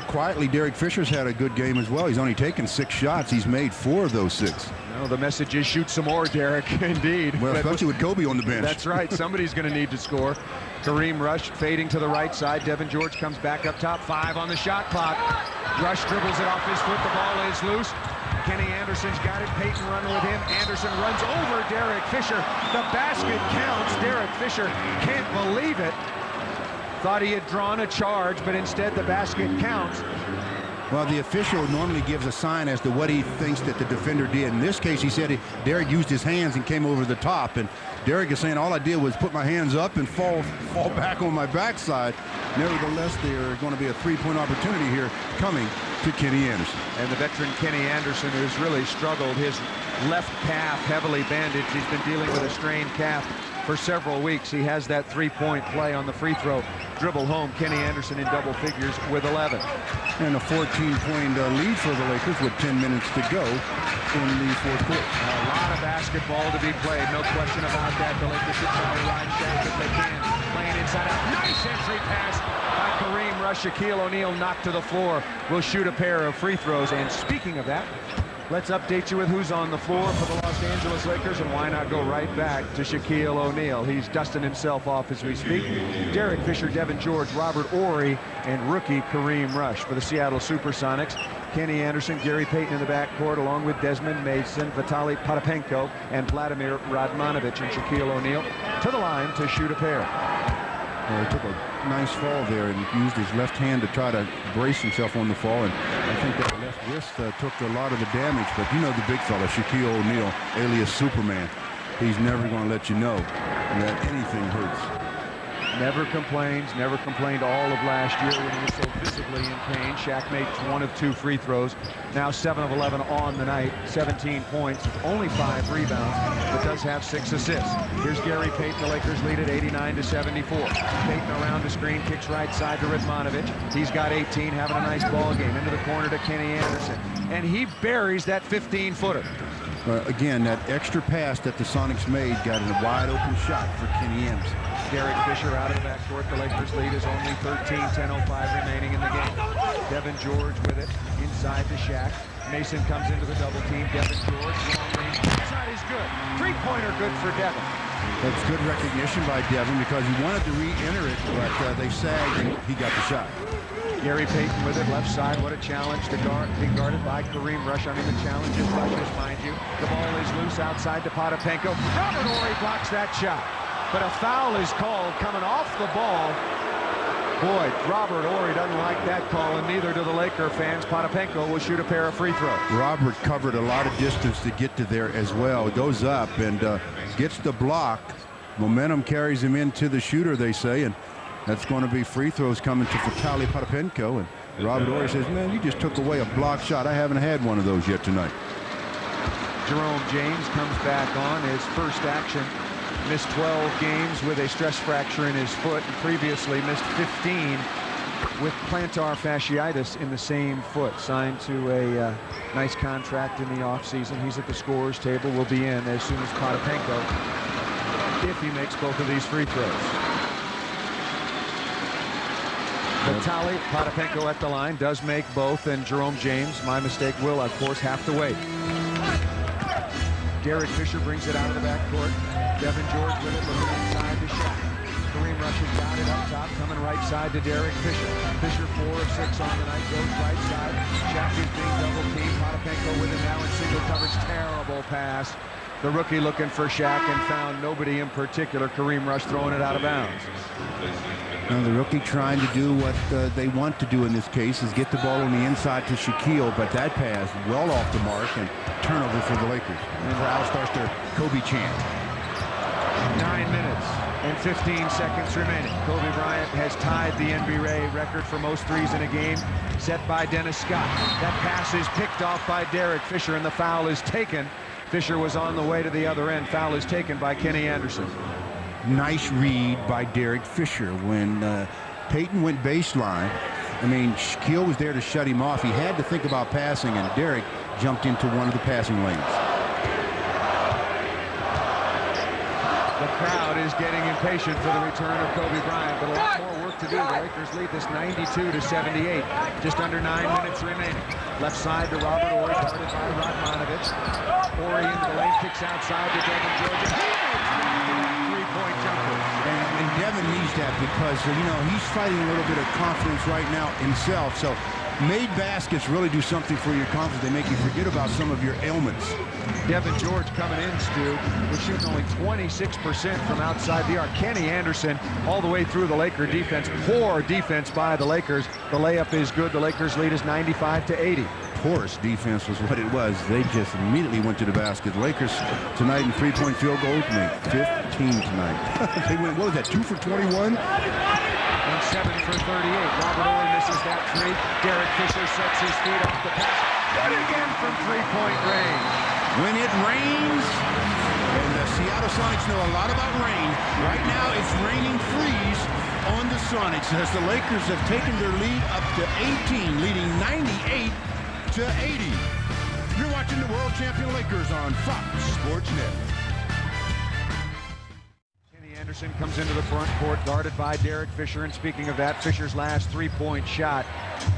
Quietly, Derek Fisher's had a good game as well. He's only taken 6 shots. He's made 4 of those 6. No, the message is shoot some more, Derek. Indeed. Well, especially with Kobe on the bench. That's right. Somebody's going to need to score. Kareem Rush fading to the right side. Devin George comes back up top. 5 on the shot clock. Rush dribbles it off his foot. The ball is loose. Kenny Anderson's got it. Payton running with him. Anderson runs over Derek Fisher. The basket counts. Derek Fisher can't believe it. Thought he had drawn a charge, but instead the basket counts. Well, the official normally gives a sign as to what he thinks that the defender did. In this case, he said Derek used his hands and came over the top. And Derek is saying all I did was put my hands up and fall back on my backside. Nevertheless, there are going to be a three-point opportunity here coming to Kenny Anderson. And the veteran Kenny Anderson, who's really struggled, his left calf heavily bandaged. He's been dealing with a strained calf for several weeks. He has that three-point play on the free throw. Dribble home, Kenny Anderson in double figures with 11. And a 14-point lead for the Lakers with 10 minutes to go in the fourth quarter. A lot of basketball to be played, no question about that. The Lakers should try to ride Shaq if they can. Playing inside out. Nice entry pass by Kareem Rush. Shaquille O'Neal knocked to the floor. Will shoot a pair of free throws. And speaking of that, let's update you with who's on the floor for the Los Angeles Lakers, and why not go right back to Shaquille O'Neal. He's dusting himself off as we speak. Derek Fisher, Devin George, Robert Horry, and rookie Kareem Rush. For the Seattle Supersonics, Kenny Anderson, Gary Payton in the backcourt, along with Desmond Mason, Vitaly Potapenko, and Vladimir Radmanovic, and Shaquille O'Neal to the line to shoot a pair. He took a nice fall there and used his left hand to try to brace himself on the fall, and I think that left wrist took a lot of the damage. But you know the big fella, Shaquille O'Neal, alias Superman, he's never going to let you know that anything hurts. Never complains, never complained all of last year when he was so visibly in pain. Shaq made 1 of 2 free throws. Now 7 of 11 on the night, 17 points, only 5 rebounds, but does have 6 assists. Here's Gary Payton. The Lakers lead at 89-74. Payton around the screen, kicks right side to Radmanovic. He's got 18, having a nice ball game. Into the corner to Kenny Anderson, and he buries that 15-footer. Again, that extra pass that the Sonics made got a wide open shot for Kenny Anderson. Derek Fisher out of the backcourt. The Lakers lead is only 13, 10:05 remaining in the game. Devin George with it inside to Shaq. Mason comes into the double team. Devin George, long range. Shot is good. Three-pointer good for Devin. That's good recognition by Devin because he wanted to re-enter it, but they sagged and he got the shot. Gary Payton with it, left side. What a challenge to be guarded by Kareem Rush. I mean, the challenge is rushes, mind you. The ball is loose outside to Potapenko. Robert Horry blocks that shot. But a foul is called coming off the ball. Boy, Robert Horry doesn't like that call, and neither do the Laker fans. Potapenko will shoot a pair of free throws. Robert covered a lot of distance to get to there as well. It goes up and gets the block. Momentum carries him into the shooter, they say, and that's going to be free throws coming to Vitaly Potapenko. And Robert Horry says, man, you just took away a block shot. I haven't had one of those yet tonight. Jerome James comes back on his first action. Missed 12 games with a stress fracture in his foot, and previously missed 15 with plantar fasciitis in the same foot. Signed to a nice contract in the offseason. He's at the scorer's table. Will be in as soon as Potapenko, if he makes both of these free throws. Vitaly Potapenko at the line, does make both, and Jerome James, my mistake, will of course have to wait. Derek Fisher brings it out of the backcourt. Devin George with it, looking inside to Shaq. Kareem Rush has got it up top, coming right side to Derek Fisher. Fisher 4 of 6 on the night, goes right side. Shaq is being double teamed. Potapenko with it now in single coverage. Terrible pass. The rookie looking for Shaq and found nobody in particular. Kareem Rush throwing it out of bounds. Now the rookie trying to do what they want to do in this case is get the ball on the inside to Shaquille, but that pass well off the mark and turnover for the Lakers. And the crowd starts their Kobe chant. 9 minutes and 15 seconds remaining. Kobe Bryant has tied the NBA record for most threes in a game, set by Dennis Scott. That pass is picked off by Derek Fisher, and the foul is taken. Fisher was on the way to the other end. Foul is taken by Kenny Anderson. Nice read by Derek Fisher. When Payton went baseline, I mean, Shaquille was there to shut him off. He had to think about passing, and Derek jumped into one of the passing lanes. The crowd is getting impatient for the return of Kobe Bryant, but a lot more work to do. The Lakers lead this 92-78. Just under 9 minutes remaining. Left side to Robert Horry, guarded by Radmanovic. Horry into the lane, kicks outside to Devin George. He makes three-point jumper. And Devin needs that because, you know, he's fighting a little bit of confidence right now himself. So made baskets really do something for your confidence. They make you forget about some of your ailments. Devin George coming in, Stu, was shooting only 26% from outside the arc. Kenny Anderson all the way through the Laker defense. Poor defense by the Lakers. The layup is good. The Lakers lead is 95-80. Porous defense was what it was. They just immediately went to the basket. Lakers tonight in three-point field goals made 15 tonight. They went, what was that, 2 for 21? And 7 for 38. Robert Ory misses that three. Derek Fisher sets his feet off the pass. Good again from three-point range. When it rains, and the Seattle Sonics know a lot about rain, right now it's raining freeze on the Sonics as the Lakers have taken their lead up to 18, leading 98-80. You're watching the world champion Lakers on Fox Sports Net. Kenny Anderson comes into the front court, guarded by Derek Fisher. And speaking of that, Fisher's last three-point shot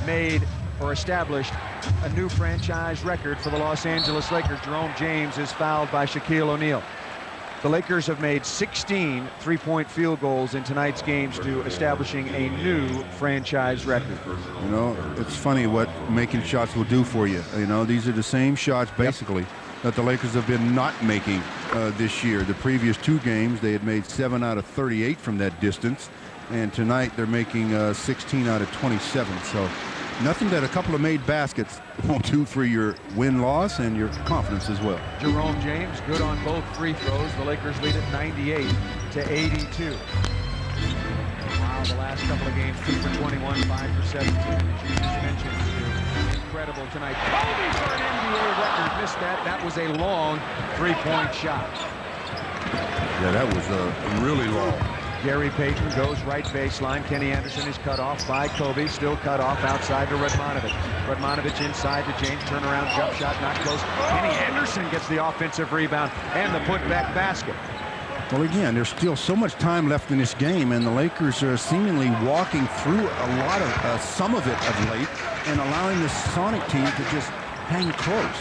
made or established a new franchise record for the Los Angeles Lakers. Jerome James is fouled by Shaquille O'Neal. The Lakers have made 16 three-point field goals in tonight's games to establishing a new franchise record. You know, it's funny what making shots will do for you. You know, these are the same shots basically that the Lakers have been not making this year. The previous two games, they had made 7 out of 38 from that distance. And tonight they're making 16 out of 27. So nothing that a couple of made baskets won't do for your win-loss and your confidence as well. Jerome James good on both free throws. The Lakers lead at 98-82. Wow, the last couple of games, 2 for 21, 5 for 17. As you just mentioned, incredible tonight. Kobe for an NBA record. Missed that. That was a long three-point shot. Yeah, that was really long. Gary Payton goes right baseline. Kenny Anderson is cut off by Kobe. Still cut off outside to Radmanovic. Radmanovic inside to James. Turnaround jump shot, not close. Kenny Anderson gets the offensive rebound and the putback basket. Well, again, there's still so much time left in this game, and the Lakers are seemingly walking through a lot of some of it of late and allowing the Sonic team to just hang close.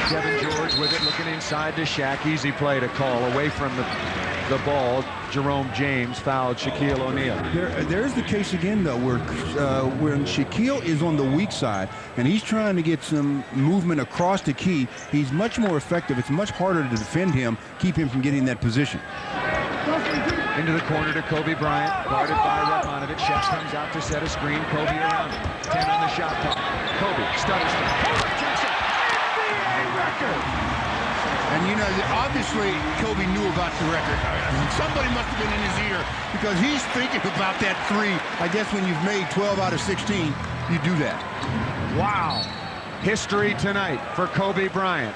Devin George with it, looking inside to Shaq. Easy play to call away from the ball. Jerome James fouled Shaquille O'Neal. There's the case again, though, where when Shaquille is on the weak side and he's trying to get some movement across the key, he's much more effective. It's much harder to defend him, keep him from getting that position. Into the corner to Kobe Bryant, guarded by Radmanovic. Shaq comes out to set a screen. Kobe around him. 10 on the shot clock. Kobe stutters. NBA record. And, you know, obviously Kobe knew about the record. Somebody must have been in his ear because he's thinking about that three. I guess when you've made 12 out of 16, you do that. Wow. History tonight for Kobe Bryant.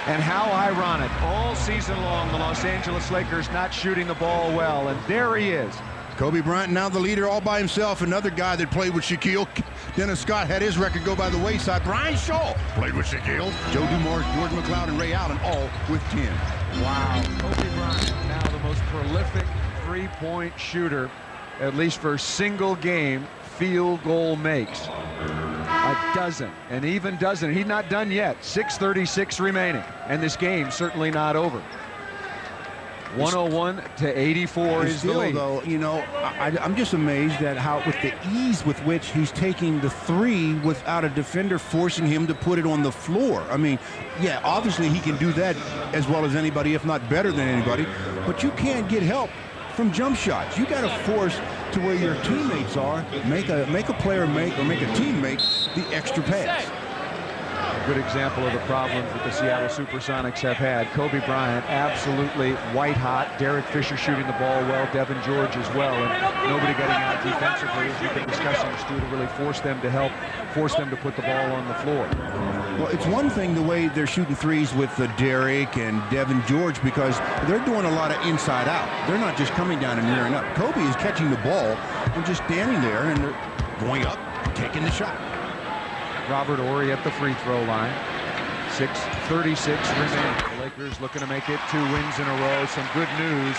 And how ironic. All season long, the Los Angeles Lakers not shooting the ball well. And there he is. Kobe Bryant now the leader all by himself. Another guy that played with Shaquille. Dennis Scott had his record go by the wayside. Brian Shaw played with Shaquille. Joe Dumars, George McLeod, and Ray Allen all with 10. Wow. Kobe Bryant now the most prolific three-point shooter, at least for single game field goal makes. A dozen, and even dozen. He's not done yet. 6:36 remaining, and this game's certainly not over. 101-84 is the lead. Though, you know, I'm just amazed at how, with the ease with which he's taking the three without a defender forcing him to put it on the floor. I mean, yeah, obviously he can do that as well as anybody, if not better than anybody, but you can't get help from jump shots. You got to force to where your teammates are, make a player make, or make a team make the extra pass. Good example of the problems that the Seattle Supersonics have had. Kobe Bryant absolutely white hot. Derek Fisher shooting the ball well. Devin George as well. And nobody getting out defensively, as we've been discussing, Stu, to really force them to put the ball on the floor. Well, it's one thing the way they're shooting threes with Derek and Devin George because they're doing a lot of inside out. They're not just coming down and rearing up. Kobe is catching the ball and just standing there and they're going up, taking the shot. Robert Ory at the free throw line. 6:36 remaining. The Lakers looking to make it 2 wins in a row. Some good news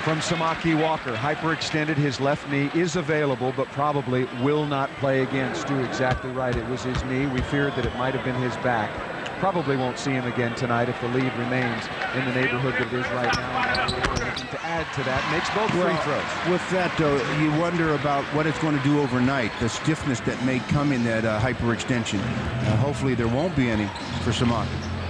from Samaki Walker. Hyperextended. His left knee is available, but probably will not play again. Stu, exactly right. It was his knee. We feared that it might have been his back. Probably won't see him again tonight if the lead remains in the neighborhood that it is right now. Looking to add to that, makes both free throws. With that, though, you wonder about what it's going to do overnight, the stiffness that may come in that hyperextension. Hopefully there won't be any for Samaki.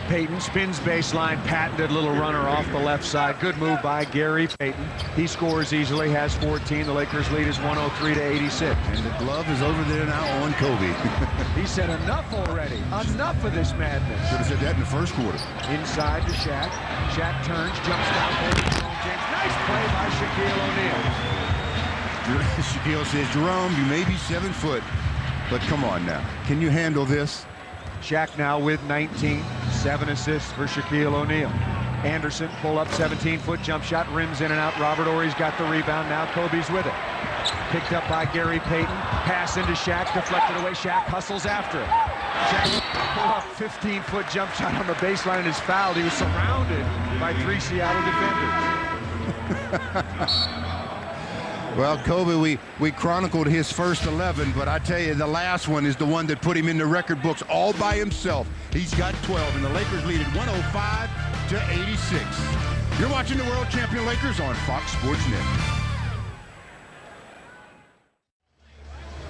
Payton spins baseline, patented little runner off the left side. Good move by Gary Payton. He scores easily, has 14. The Lakers lead is 103-86. And the glove is over there now on Kobe. He said enough already. Enough of this madness. Should have said that in the first quarter. Inside to Shaq. Shaq turns, jumps down, over Jerome James. Nice play by Shaquille O'Neal. Shaquille says, Jerome, you may be 7 foot, but come on now. Can you handle this? Shaq now with 19, 7 assists for Shaquille O'Neal. Anderson, pull up, 17-foot jump shot, rims in and out. Robert Horry's got the rebound, now Kobe's with it. Picked up by Gary Payton, pass into Shaq, deflected away, Shaq hustles after it. Shaq pull up, 15-foot jump shot on the baseline and is fouled. He was surrounded by 3 Seattle defenders. Well, Kobe, we chronicled his first 11, but I tell you, the last one is the one that put him in the record books all by himself. He's got 12, and the Lakers lead at 105-86. You're watching the world champion Lakers on Fox Sports Net.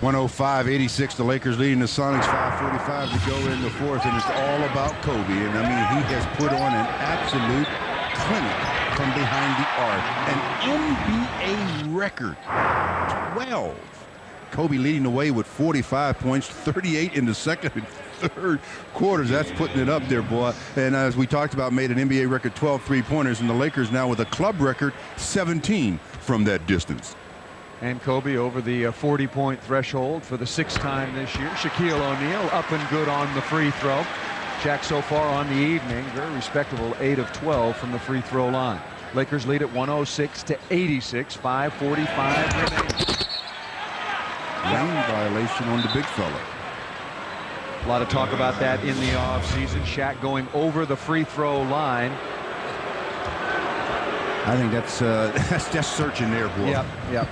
105-86, the Lakers leading the Sonics, 5:45 to go in the fourth, and it's all about Kobe. And I mean, he has put on an absolute clinic from behind the arc. An NBA record, 12. Kobe leading the way with 45 points, 38 in the second and third quarters. That's putting it up there, boy. And as we talked about, made an NBA record 12 3-pointers, and the Lakers now with a club record 17 from that distance. And Kobe over the 40-point threshold for the 6th time this year. Shaquille O'Neal up and good on the free throw. Shaq so far on the evening, very respectable 8 of 12 from the free throw line. Lakers lead at 106-86, 5:45 remaining. Lane violation on the big fella. A lot of talk about that in the offseason. Shaq going over the free throw line. I think that's just searching there, boy. Yep.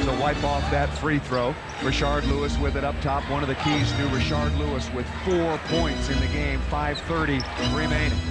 So wipe off that free throw. Rashard Lewis with it up top. One of the keys to Rashard Lewis with 4 points in the game. 5:30 remaining.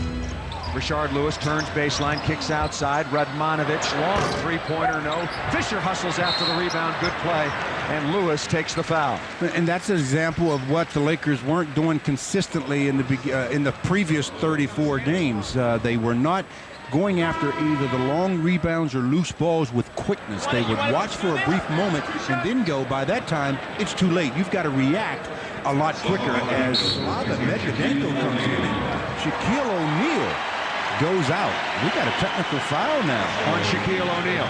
Rashard Lewis turns baseline, kicks outside. Radmanovic, long three-pointer, no. Fisher hustles after the rebound, good play, and Lewis takes the foul. And that's an example of what the Lakers weren't doing consistently in the previous 34 games. They were not going after either the long rebounds or loose balls with quickness. They would watch for a brief moment and then go. By that time, it's too late. You've got to react a lot quicker as Medvedenko comes in and Shaquille O'Neal goes out. We got a technical foul now on Shaquille O'Neal.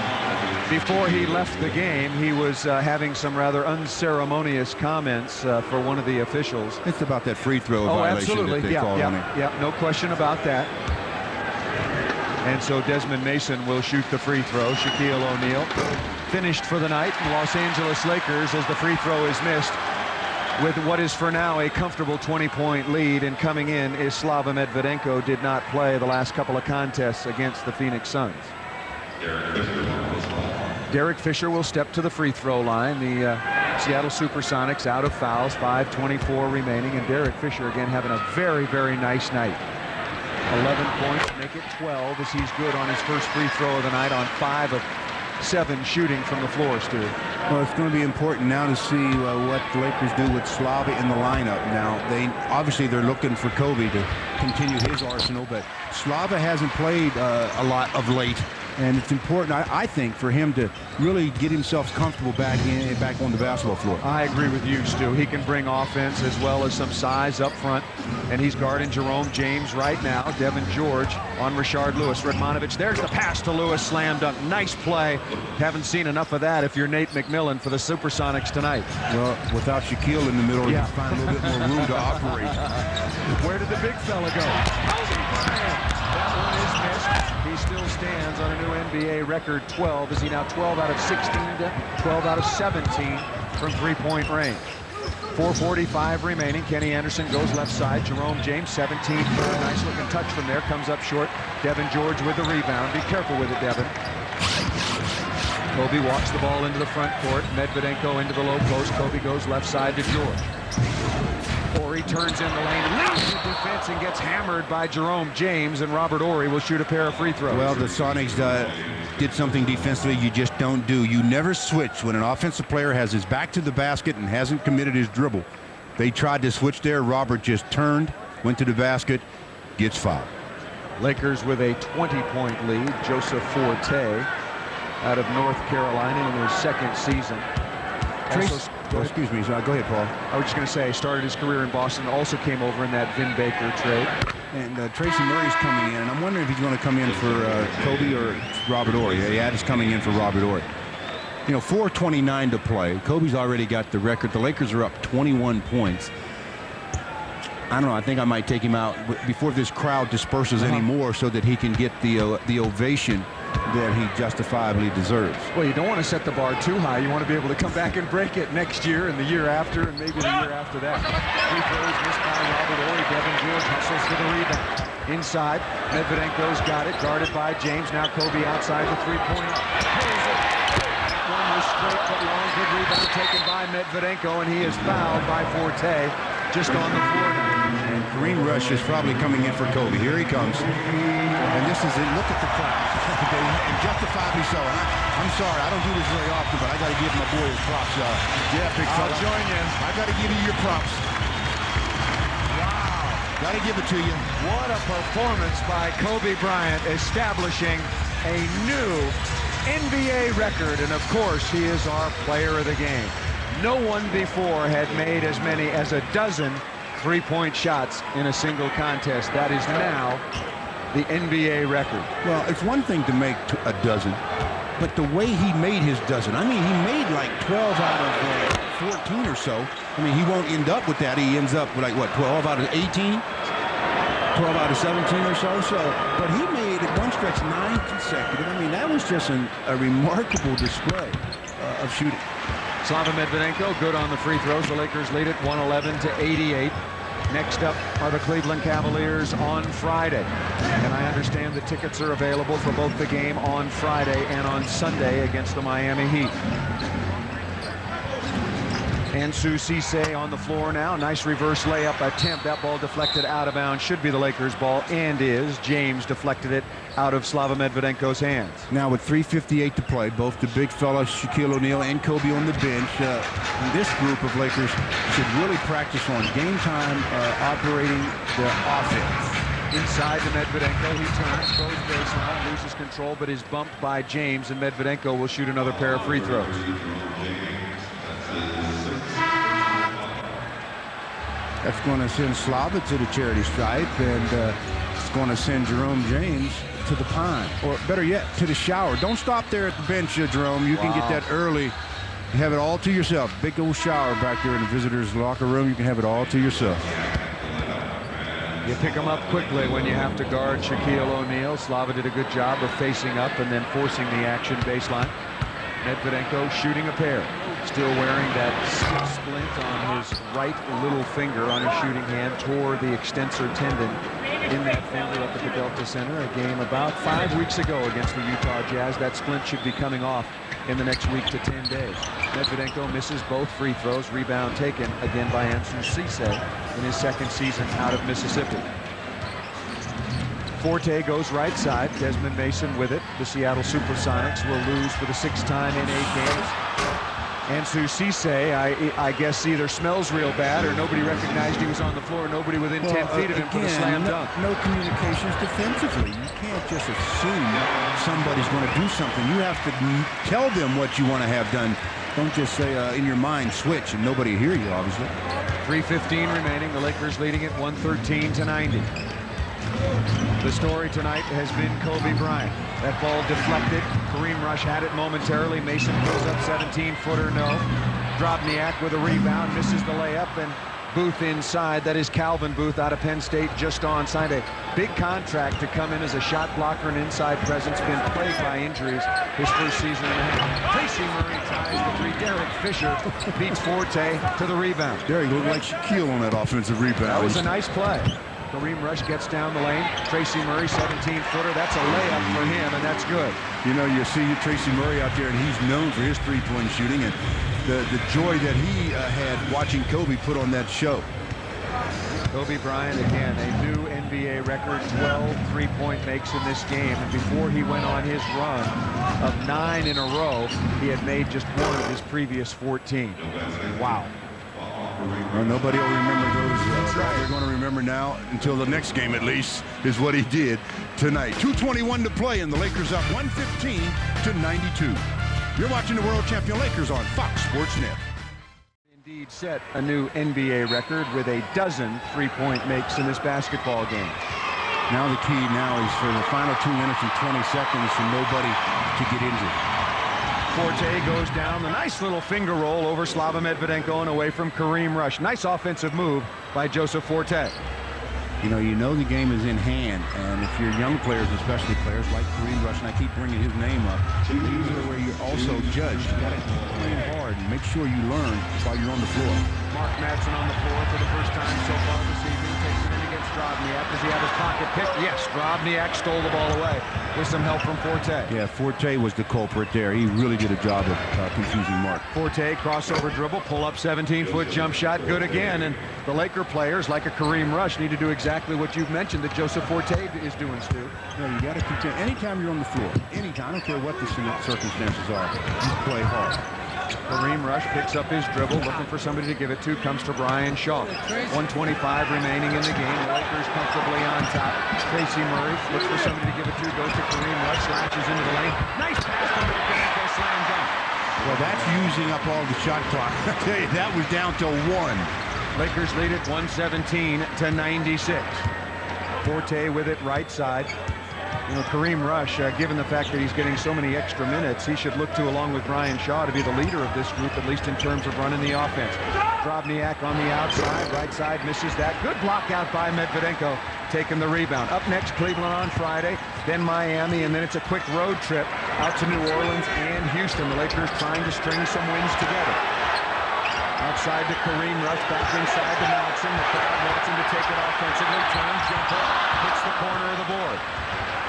Before he left the game, he was having some rather unceremonious comments for one of the officials. It's about that free throw violation absolutely. that they called on him. Yeah, no question about that. And so Desmond Mason will shoot the free throw. Shaquille O'Neal finished for the night. And Los Angeles Lakers, as the free throw is missed, with what is for now a comfortable 20-point lead, and coming in is Slava Medvedenko. Did not play the last couple of contests against the Phoenix Suns. Derek Fisher will step to the free throw line. The Seattle Supersonics out of fouls, 5:24 remaining, and Derek Fisher again having a very, very nice night. 11 points, make it 12 as he's good on his first free throw of the night on 5 of 7 shooting from the floor, Stu. Well, it's going to be important now to see what the Lakers do with Slava in the lineup. Now, they're looking for Kobe to continue his arsenal, but Slava hasn't played a lot of late, and it's important, I think, for him to really get himself comfortable back on the basketball floor. I agree with you, Stu. He can bring offense as well as some size up front, and he's guarding Jerome James right now. Devin George on Rashard Lewis. Radmanovic, there's the pass to Lewis, slam dunk. Nice play. Haven't seen enough of that if you're Nate McMillan for the Supersonics tonight. Well, without Shaquille in the middle, you find a little bit more room to operate. Where did the big fella go? Kobe Bryant. That one is missed. He still stands on a new NBA record 12. Is he now 12 out of 16 to 12 out of 17 from three-point range? 4:45 remaining. Kenny Anderson goes left side. Jerome James, 17. Nice looking touch from there. Comes up short. Devin George with the rebound. Be careful with it, Devin. Kobe walks the ball into the front court. Medvedenko into the low post. Kobe goes left side to George. Horry turns in the lane, leads the defense, and gets hammered by Jerome James, and Robert Horry will shoot a pair of free throws. Well, the Sonics did something defensively you just don't do. You never switch when an offensive player has his back to the basket and hasn't committed his dribble. They tried to switch there. Robert just turned, went to the basket, gets fouled. Lakers with a 20-point lead. Joseph Forte out of North Carolina in his second season. Excuse me, go ahead, Paul. I was just going to say, started his career in Boston, also came over in that Vin Baker trade. And Tracy Murray's coming in, and I'm wondering if he's going to come in for Kobe or Robert Horry. Yeah, he's coming in for Robert Horry. You know, 4:29 to play. Kobe's already got the record. The Lakers are up 21 points. I don't know. I think I might take him out before this crowd disperses anymore, so that he can get the ovation that he justifiably deserves. Well, you don't want to set the bar too high. You want to be able to come back and break it next year and the year after and maybe the year after that. Free throws missed by Robert Horry. Devin George hustles for the rebound. Inside, Medvedenko's got it, guarded by James. Now Kobe outside the three-pointer. One was straight but long. Good rebound taken by Medvedenko, and he is fouled by Forte just on the floor now. And Kareem Rush is probably coming in for Kobe. Here he comes. And this is it. Look at the crowd. And justifiably so. I'm sorry, I don't do this very often, but I got to give my boy his props. Yeah, big fella. I'll join you. I got to give you your props. Wow. Got to give it to you. What a performance by Kobe Bryant, establishing a new NBA record. And of course, he is our player of the game. No one before had made as many as a dozen three-point shots in a single contest. That is now the NBA record. Well, it's one thing to make a dozen, but the way he made his dozen, I mean, he made like 12 out of 14 or so. I mean, he won't end up with that. He ends up with like, what, 12 out of 18? 12 out of 17 or so. But he made at one stretch 9 consecutive. I mean, that was just a remarkable display of shooting. Slava Medvedenko good on the free throws. The Lakers lead it 111-88. Next up are the Cleveland Cavaliers on Friday. And I understand the tickets are available for both the game on Friday and on Sunday against the Miami Heat. Ansu Cisse on the floor now. Nice reverse layup attempt. That ball deflected out of bounds. Should be the Lakers' ball, and is. James deflected it out of Slava Medvedenko's hands. Now with 3:58 to play, both the big fella Shaquille O'Neal and Kobe on the bench. This group of Lakers should really practice on game time operating their offense. Inside to Medvedenko, he turns, goes baseline, loses control, but is bumped by James, and Medvedenko will shoot another pair of free throws. That's going to send Slava to the charity stripe, and it's going to send Jerome James to the pine, or better yet, to the shower. Don't stop there at the bench, Jerome. You can get that early. You have it all to yourself. Big old shower back there in the visitors' locker room. You can have it all to yourself. You pick them up quickly when you have to guard Shaquille O'Neal. Slava did a good job of facing up and then forcing the action baseline. Medvedenko shooting a pair. Still wearing that splint on his right little finger on his shooting hand. Tore the extensor tendon in that finger up at the Delta Center. A game about 5 weeks ago against the Utah Jazz. That splint should be coming off in the next week to 10 days. Medvedenko misses both free throws. Rebound taken again by Ansu Cisse in his second season out of Mississippi. Forte goes right side. Desmond Mason with it. The Seattle Supersonics will lose for the 6th time in 8 games. Ansu Cisse, I guess, either smells real bad or nobody recognized he was on the floor. Nobody within 10 feet of him for the slam dunk. No communications defensively. You can't just assume somebody's going to do something. You have to tell them what you want to have done. Don't just say in your mind, switch, and nobody hear you, obviously. 3:15 remaining. The Lakers leading it 113-90. The story tonight has been Kobe Bryant. That ball deflected. Kareem Rush had it momentarily. Mason goes up 17-footer, no. Drobniak with a rebound, misses the layup, and Booth inside. That is Calvin Booth out of Penn State, just on. Signed a big contract to come in as a shot blocker and inside presence. Been plagued by injuries his first season and a half. Tracy Murray ties the three. Derek Fisher beats Forte to the rebound. Derek looked like Shaquille on that offensive rebound. That was a nice play. Kareem Rush gets down the lane. Tracy Murray, 17-footer. That's a layup for him, and that's good. You know, you see Tracy Murray out there, and he's known for his three-point shooting, and the joy that he had watching Kobe put on that show. Kobe Bryant, again, a new NBA record, 12 three-point makes in this game. And before he went on his run of 9 in a row, he had made just one of his previous 14. Wow. Well, nobody will remember those. They're going to remember now, until the next game at least, is what he did tonight. 2:21 to play, and the Lakers up 115-92. You're watching the world champion Lakers on Fox Sports Net. Indeed set a new NBA record with a dozen three-point makes in this basketball game. Now the key now is for the final 2 minutes and 20 seconds for nobody to get injured. Forte goes down. The nice little finger roll over Slava Medvedenko and away from Kareem Rush. Nice offensive move by Joseph Forte. You know the game is in hand, and if you're young players, especially players like Kareem Rush, and I keep bringing his name up, these are where you're also judged. You got to keep playing hard and make sure you learn while you're on the floor. Mark Madsen on the floor for the first time so far this evening. Takes it in against Drobniak. Does he have his pocket picked? Yes, Drobniak stole the ball away with some help from Forte. Yeah, Forte was the culprit there. He really did a job of confusing Mark. Forte, crossover dribble, pull up 17-foot jump shot, good again. And the Laker players, like a Kareem Rush, need to do exactly what you've mentioned that Joseph Forte is doing, Stu. Yeah, you got to continue. Anytime you're on the floor, anytime, I don't care what the circumstances are, you play hard. Kareem Rush picks up his dribble, looking for somebody to give it to, comes to Brian Shaw. 1:25 remaining in the game. The Lakers comfortably on top. Tracy Murray looks for somebody to give it to, goes to Kareem Rush, latches into the lane. Nice pass to Medvedenko, slam dunk. Well, that's using up all the shot clock. I tell you, that was down to 1. Lakers lead it 117-96. Forte with it right side. You know, Kareem Rush, given the fact that he's getting so many extra minutes, he should look to, along with Brian Shaw, to be the leader of this group, at least in terms of running the offense. Drobniak on the outside, right side, misses that. Good block out by Medvedenko, taking the rebound. Up next, Cleveland on Friday, then Miami, and then it's a quick road trip out to New Orleans and Houston. The Lakers trying to string some wins together. Outside to Kareem Rush, back inside to Madsen. The crowd wants him to take it offensively. Turns, jumper, hits the corner of the board.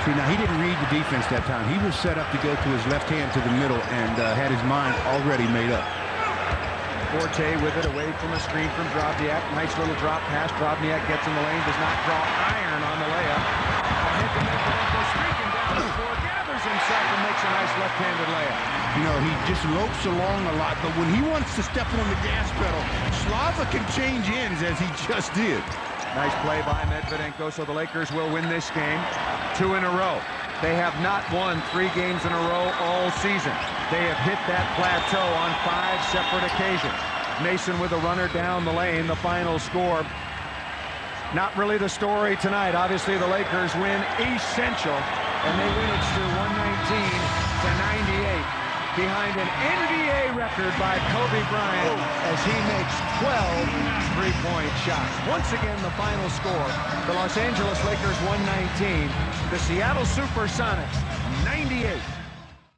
See, now he didn't read the defense that time. He was set up to go to his left hand to the middle and had his mind already made up. Forte with it away from a screen from Drobniak. Nice little drop pass. Drobniak gets in the lane, does not draw iron on the layup. Medvedenko streaking down the floor, gathers himself and makes a nice left-handed layup. You know, he just lopes along a lot, but when he wants to step on the gas pedal, Slava can change ends as he just did. Nice play by Medvedenko, so the Lakers will win this game 2 in a row. They have not won 3 games in a row all season. They have hit that plateau on 5 separate occasions. Mason with a runner down the lane, the final score. Not really the story tonight. Obviously, the Lakers win essential, and they win it to 119-98. Behind an NBA record by Kobe Bryant as he makes 12 three-point shots. Once again, the final score, the Los Angeles Lakers 119, the Seattle Supersonics 98.